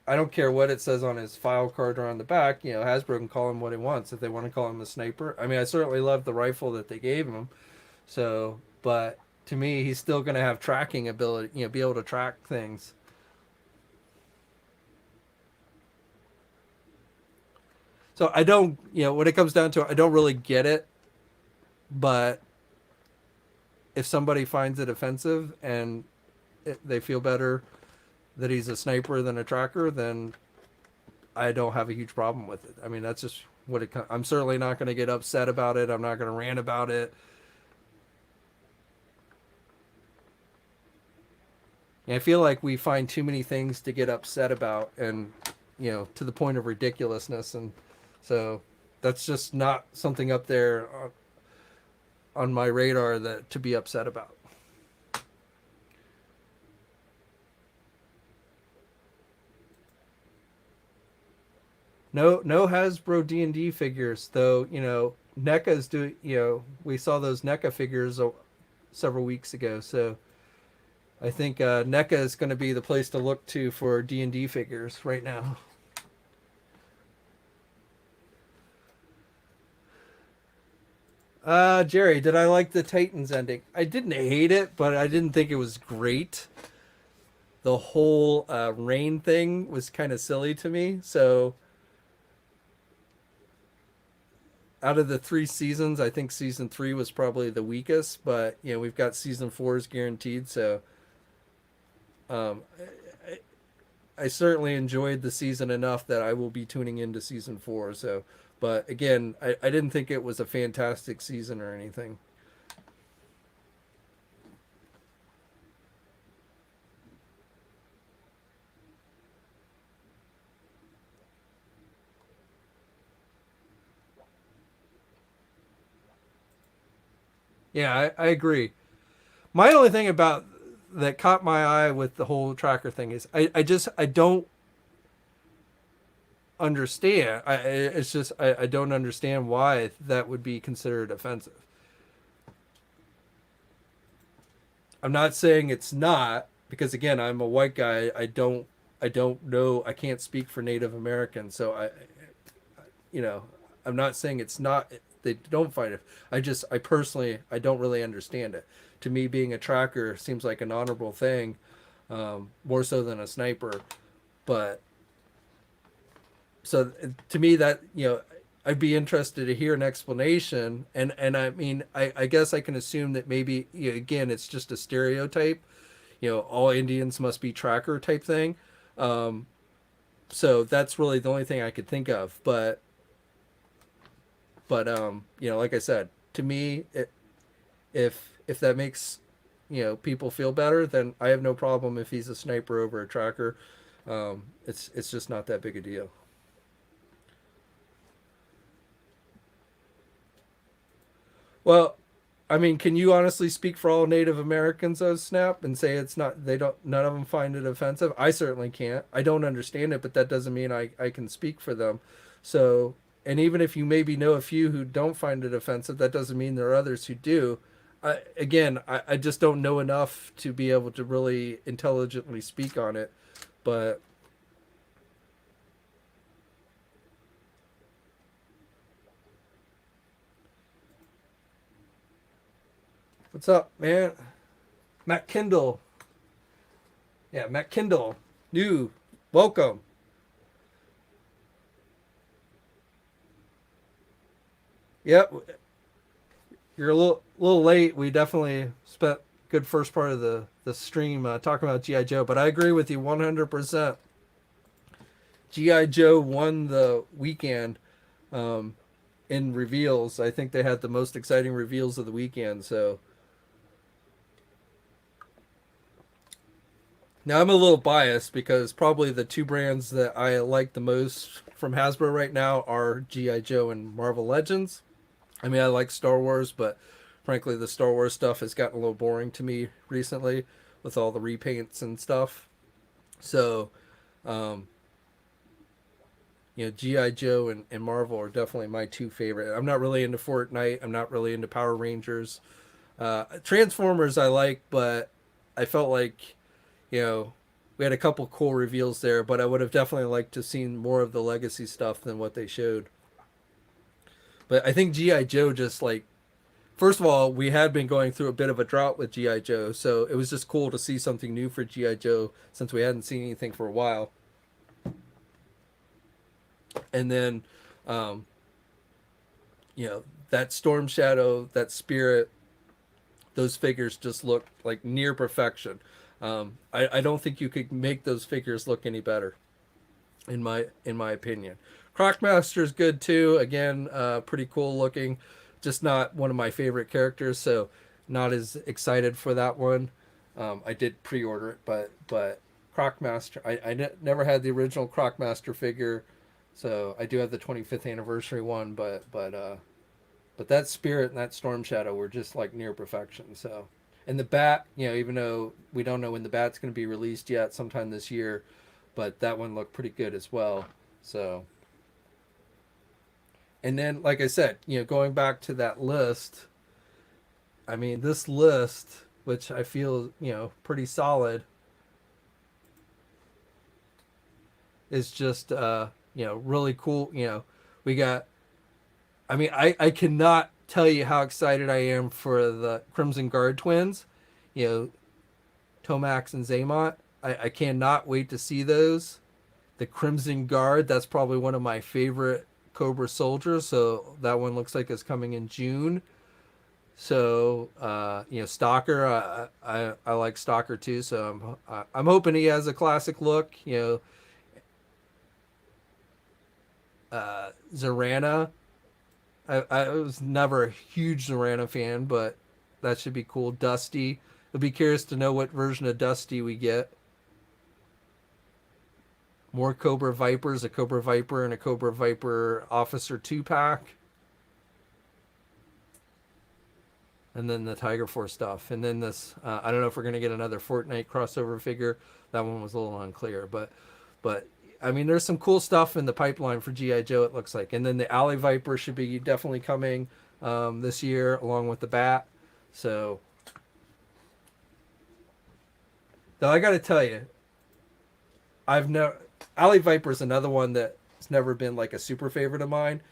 I don't care what it says on his file card or on the back. Hasbro can call him what he wants if they want to call him a sniper. I mean, I certainly love the rifle that they gave him. So, but to me, he's still going to have tracking ability, be able to track things. So I don't, when it comes down to it, I don't really get it. But if somebody finds it offensive and they feel better that he's a sniper than a tracker, then I don't have a huge problem with it. I mean, that's just what it. I'm certainly not going to get upset about it. I'm not going to rant about it. And I feel like we find too many things to get upset about, and to the point of ridiculousness, and so that's just not something up there on my radar that to be upset about. No Hasbro D&D figures though. NECA's do. We saw those NECA figures several weeks ago, so I think NECA is going to be the place to look to for D&D figures right now. Jerry, did I like the Titans ending? I didn't hate it, but I didn't think it was great. The whole rain thing was kind of silly to me. So, out of the 3 seasons, I think season 3 was probably the weakest. But we've got season 4 is guaranteed. So, um, I certainly enjoyed the season enough that I will be tuning into season 4. So, but again, I didn't think it was a fantastic season or anything. Yeah, I agree. My only thing about that caught my eye with the whole tracker thing is I don't understand. I don't understand why that would be considered offensive. I'm not saying it's not because again I'm a white guy. I don't know. I can't speak for Native Americans, so you know I'm not saying it's not. They don't find it. I personally I don't really understand it. To me, being a tracker seems like an honorable thing, more so than a sniper. But so to me that I'd be interested to hear an explanation. And I mean I guess I can assume that maybe again it's just a stereotype. All Indians must be tracker type thing. Um, so that's really the only thing I could think of. But like I said, to me, if that makes people feel better, then I have no problem if he's a sniper over a tracker. It's just not that big a deal. Well, I mean, can you honestly speak for all Native Americans as Snap and say it's not they don't none of them find it offensive? I certainly can't. I don't understand it, but that doesn't mean I can speak for them. So, and even if you maybe know a few who don't find it offensive, that doesn't mean there are others who do. I just don't know enough to be able to really intelligently speak on it. But what's up, man? Matt Kindle. Yeah, Matt Kindle. New. Welcome. Yep. You're a little late. We definitely spent good first part of the stream talking about GI Joe, but I agree with you 100%. GI Joe won the weekend in reveals. I think they had the most exciting reveals of the weekend. So now I'm a little biased because probably the two brands that I like the most from Hasbro right now are GI Joe and Marvel Legends. I mean, I like Star Wars, but frankly, the Star Wars stuff has gotten a little boring to me recently with all the repaints and stuff. So, um, GI Joe and Marvel are definitely my two favorite. I'm not really into Fortnite. I'm not really into Power Rangers. Transformers I like, but I felt like we had a couple cool reveals there, but I would have definitely liked to seen more of the legacy stuff than what they showed. But I think GI Joe just like first of all, we had been going through a bit of a drought with GI Joe, so it was just cool to see something new for GI Joe since we hadn't seen anything for a while. And then, um, that Storm Shadow, that Spirit, those figures just look like near perfection. I don't think you could make those figures look any better, in my opinion. Crocmaster's good too. Again, pretty cool looking. Just not one of my favorite characters, so not as excited for that one. I did pre-order it, but Crocmaster. Never had the original Crocmaster figure, so I do have the 25th anniversary one. But that Spirit and that Storm Shadow were just like near perfection. So, and the Bat, even though we don't know when the Bat's going to be released yet, sometime this year, but that one looked pretty good as well. So, and then like I said, going back to that list, I mean this list, which I feel pretty solid, is just really cool. We got. I mean, I cannot tell you how excited I am for the Crimson Guard twins, you know, Tomax and Zaymont. I cannot wait to see those. The Crimson Guard, that's probably one of my favorite Cobra soldiers. So that one looks like it's coming in June. So Stalker, I like Stalker too. So I'm hoping he has a classic look. Zarana. I was never a huge Zarana fan, but that should be cool. Dusty. I'd be curious to know what version of Dusty we get. More Cobra Vipers, a Cobra Viper, and a Cobra Viper Officer 2-pack. And then the Tiger Force stuff. And then this, I don't know if we're going to get another Fortnite crossover figure. That one was a little unclear. But I mean, there's some cool stuff in the pipeline for G.I. Joe, it looks like. And then the Alley Viper should be definitely coming this year, along with the Bat. So, though I got to tell you, I've never... Alley Viper is another one that's never been like a super favorite of mine.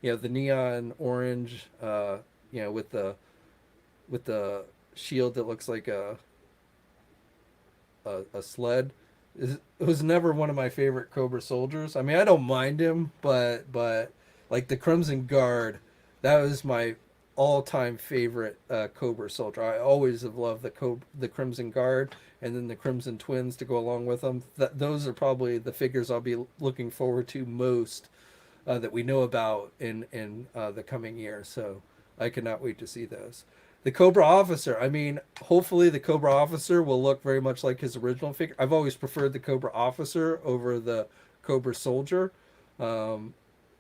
The neon orange, with the shield that looks like a sled. It was never one of my favorite Cobra soldiers. I mean, I don't mind him, but like the Crimson Guard, that was my all-time favorite Cobra soldier. I always have loved the Crimson Guard, and then the Crimson Twins to go along with them. Those are probably the figures I'll be looking forward to most that we know about in the coming year. So I cannot wait to see those. The Cobra Officer. I mean, hopefully the Cobra Officer will look very much like his original figure. I've always preferred the Cobra Officer over the Cobra Soldier. Um,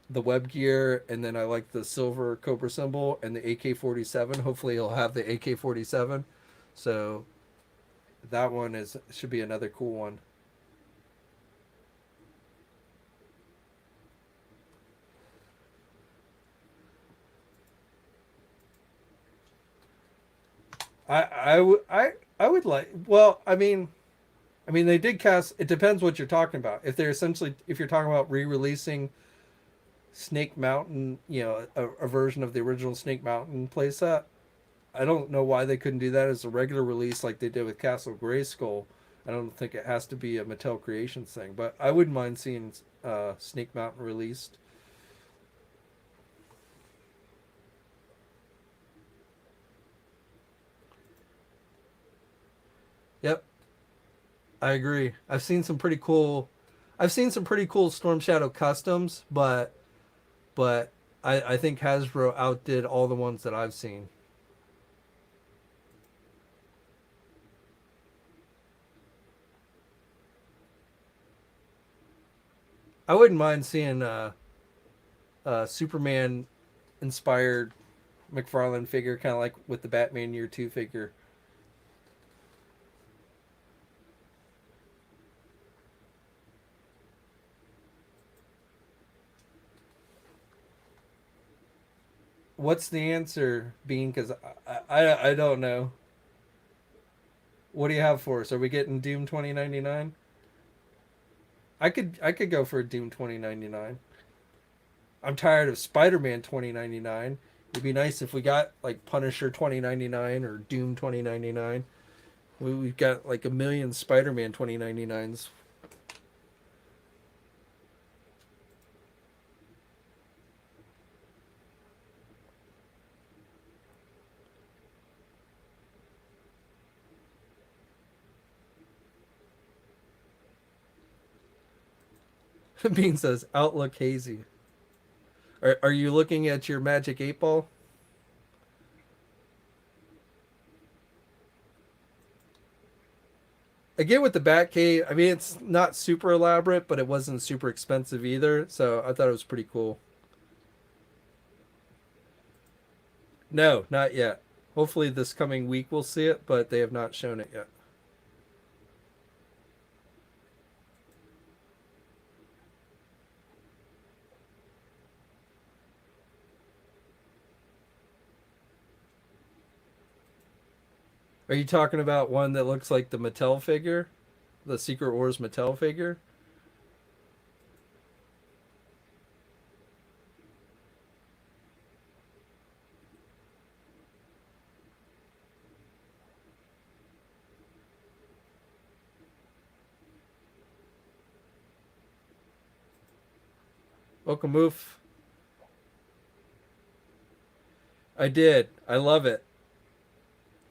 the web gear, and then I like the silver Cobra symbol and the AK-47. Hopefully he'll have the AK-47. So that one is should be another cool one. I would like, well, I mean they did cast, it depends what you're talking about. If they're essentially, if you're talking about re-releasing Snake Mountain, you know, a version of the original Snake Mountain playset, I don't know why they couldn't do that as a regular release like they did with Castle Grayskull. I don't think it has to be a Mattel Creations thing, but I wouldn't mind seeing Snake Mountain released. Yep, I agree. I've seen some pretty cool Storm Shadow customs, but I think Hasbro outdid all the ones that I've seen. I wouldn't mind seeing Superman inspired McFarlane figure, kind of like with the Batman Year Two figure. What's the answer, Bean? Because I don't know. What do you have for us? Are we getting Doom 2099? I could go for a Doom 2099. I'm tired of Spider-Man 2099. It'd be nice if we got like Punisher 2099 or Doom 2099. We've got like a million Spider-Man 2099s. Bean says Outlook hazy. Are you looking at your Magic 8 Ball? Again with the Batcave, I mean it's not super elaborate, but it wasn't super expensive either, so I thought it was pretty cool. No, not yet. Hopefully this coming week we'll see it, but they have not shown it yet. Are you talking about one that looks like the Mattel figure? The Secret Wars Mattel figure? Okamoof. I did. I love it.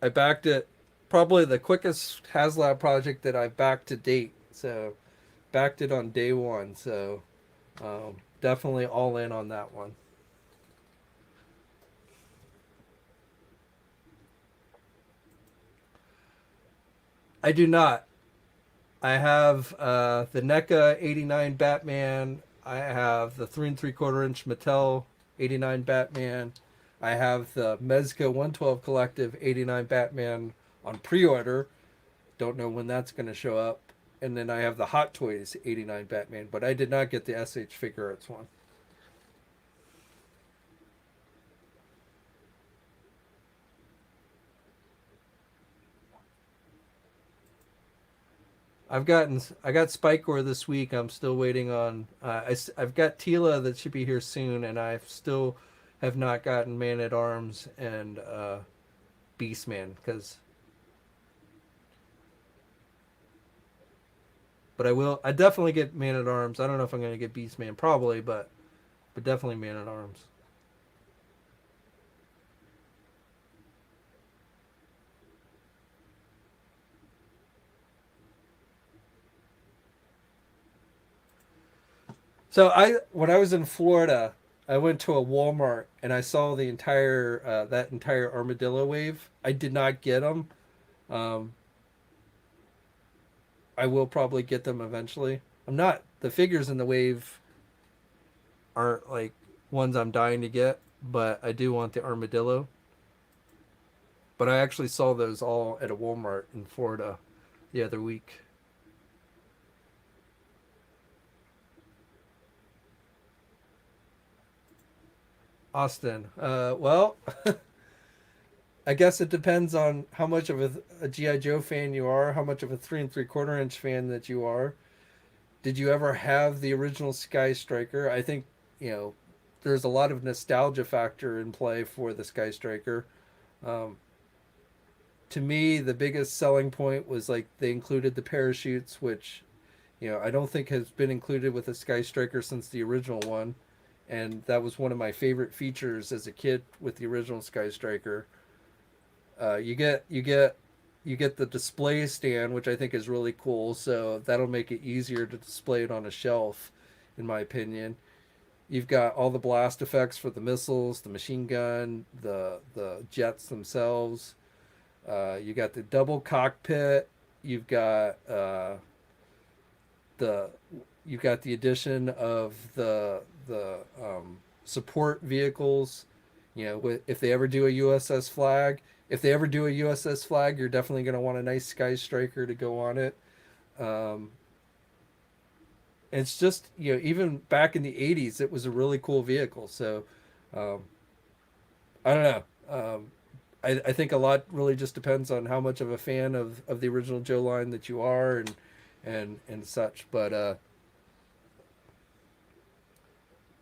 I backed it. Probably the quickest HasLab project that I've backed to date. So backed it on day one. So definitely all in on that one. I do not. I have the NECA 89 Batman. I have the 3 3/4 inch Mattel 89 Batman. I have the Mezco 112 Collective 89 Batman on pre-order. Don't know when that's going to show up. And then I have the Hot Toys 89 Batman, but I did not get the SH Figure Arts one. I got Spikor this week. I'm still waiting on. I've got Tila that should be here soon, and I still have not gotten Man at Arms and Beastman because. But I will. I definitely get Man at Arms. I don't know if I'm going to get Beastman, probably, but definitely Man at Arms. So when I was in Florida, I went to a Walmart and I saw the entire that entire armadillo wave. I did not get them. Um, I will probably get them eventually. I'm not the figures in the wave aren't like ones I'm dying to get, but I do want the armadillo. But I actually saw those all at a Walmart in Florida the other week. Austin. Well, I guess it depends on how much of a GI Joe fan you are, how much of a 3 3/4 inch fan that you are. Did you ever have the original Sky Striker? I think you know there's a lot of nostalgia factor in play for the Sky Striker. Um, to me, the biggest selling point was like they included the parachutes, which I don't think has been included with the Sky Striker since the original one, and that was one of my favorite features as a kid with the original Sky Striker. You get the display stand, which I think is really cool. So that'll make it easier to display it on a shelf, in my opinion. You've got all the blast effects for the missiles, the machine gun, the jets themselves. You got the double cockpit. You've got the you've got the addition of the support vehicles. If they ever do a USS Flag, if they ever do a USS Flag, you're definitely going to want a nice Sky Striker to go on it. Um, it's just even back in the '80s, it was a really cool vehicle. So um, I don't know. I think a lot really just depends on how much of a fan of the original Joe line that you are and such. But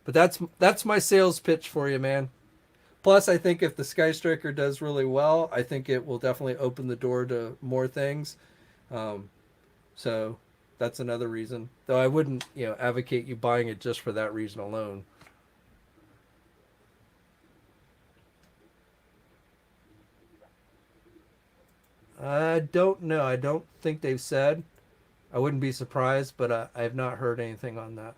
that's my sales pitch for you, man. Plus, I think if the Sky Striker does really well, I think it will definitely open the door to more things. Um, so that's another reason. Though I wouldn't, advocate you buying it just for that reason alone. I don't know. I don't think they've said. I wouldn't be surprised, but I have not heard anything on that.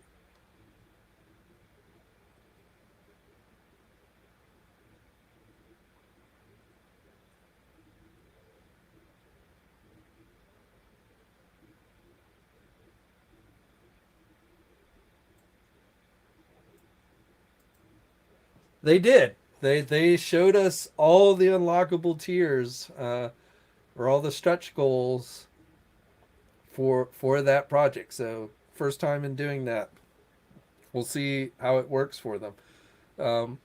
They did. They showed us all the unlockable tiers, or all the stretch goals for that project. So first time in doing that, we'll see how it works for them. Um,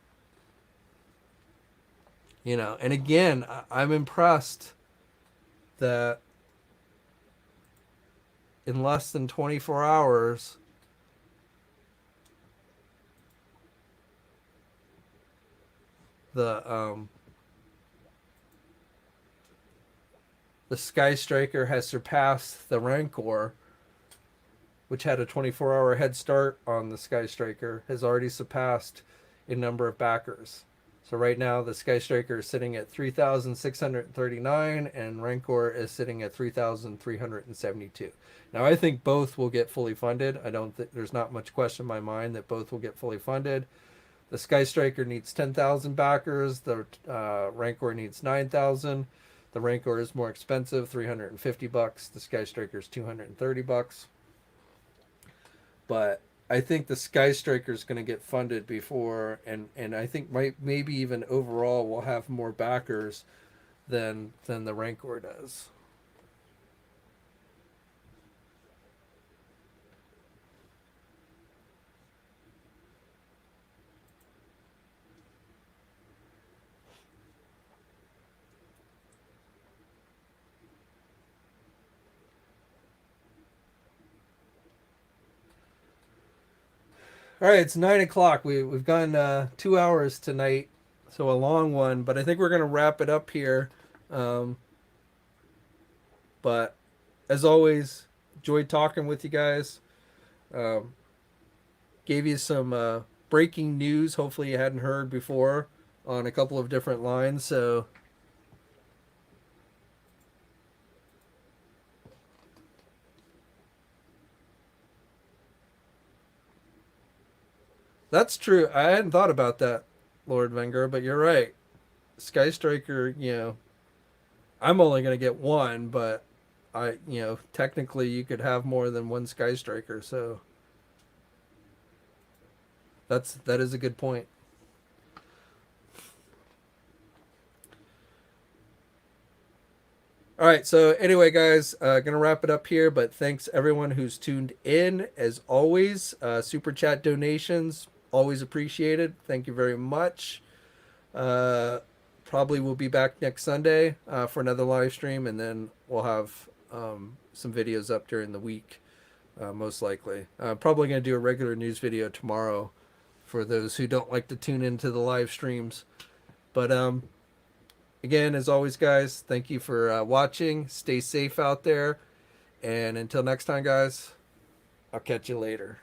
and again, I'm impressed that in less than 24 hours, the the Sky Striker has surpassed the Rancor, which had a 24-hour head start on the Sky Striker, has already surpassed in number of backers. So right now, the Sky Striker is sitting at 3,639, and Rancor is sitting at 3,372. Now, I think both will get fully funded. I don't think there's not much question in my mind that both will get fully funded. The Sky Striker needs 10,000 backers. The Rancor needs 9,000. The Rancor is more expensive, $350. The Sky Striker is $230. But I think the Sky Striker is going to get funded before, and I think maybe even overall will have more backers than the Rancor does. All right, it's 9 o'clock. We've gone 2 hours tonight, so a long one. But I think we're gonna wrap it up here. Um, but as always, enjoyed talking with you guys. Um, gave you some breaking news. Hopefully, you hadn't heard before on a couple of different lines. So That's true. I hadn't thought about that, Lord Wenger, but you're right. Sky Striker, I'm only going to get one, but technically you could have more than one Sky Striker, so that is a good point. All right, so anyway, guys, gonna wrap it up here. But thanks everyone who's tuned in. As always, super chat donations always appreciated. Thank you very much. Uh, Probably we'll be back next Sunday for another live stream, and then we'll have some videos up during the week, most likely. Probably gonna do a regular news video tomorrow for those who don't like to tune into the live streams. But again, as always, guys, thank you for watching. Stay safe out there. And until next time, guys, I'll catch you later.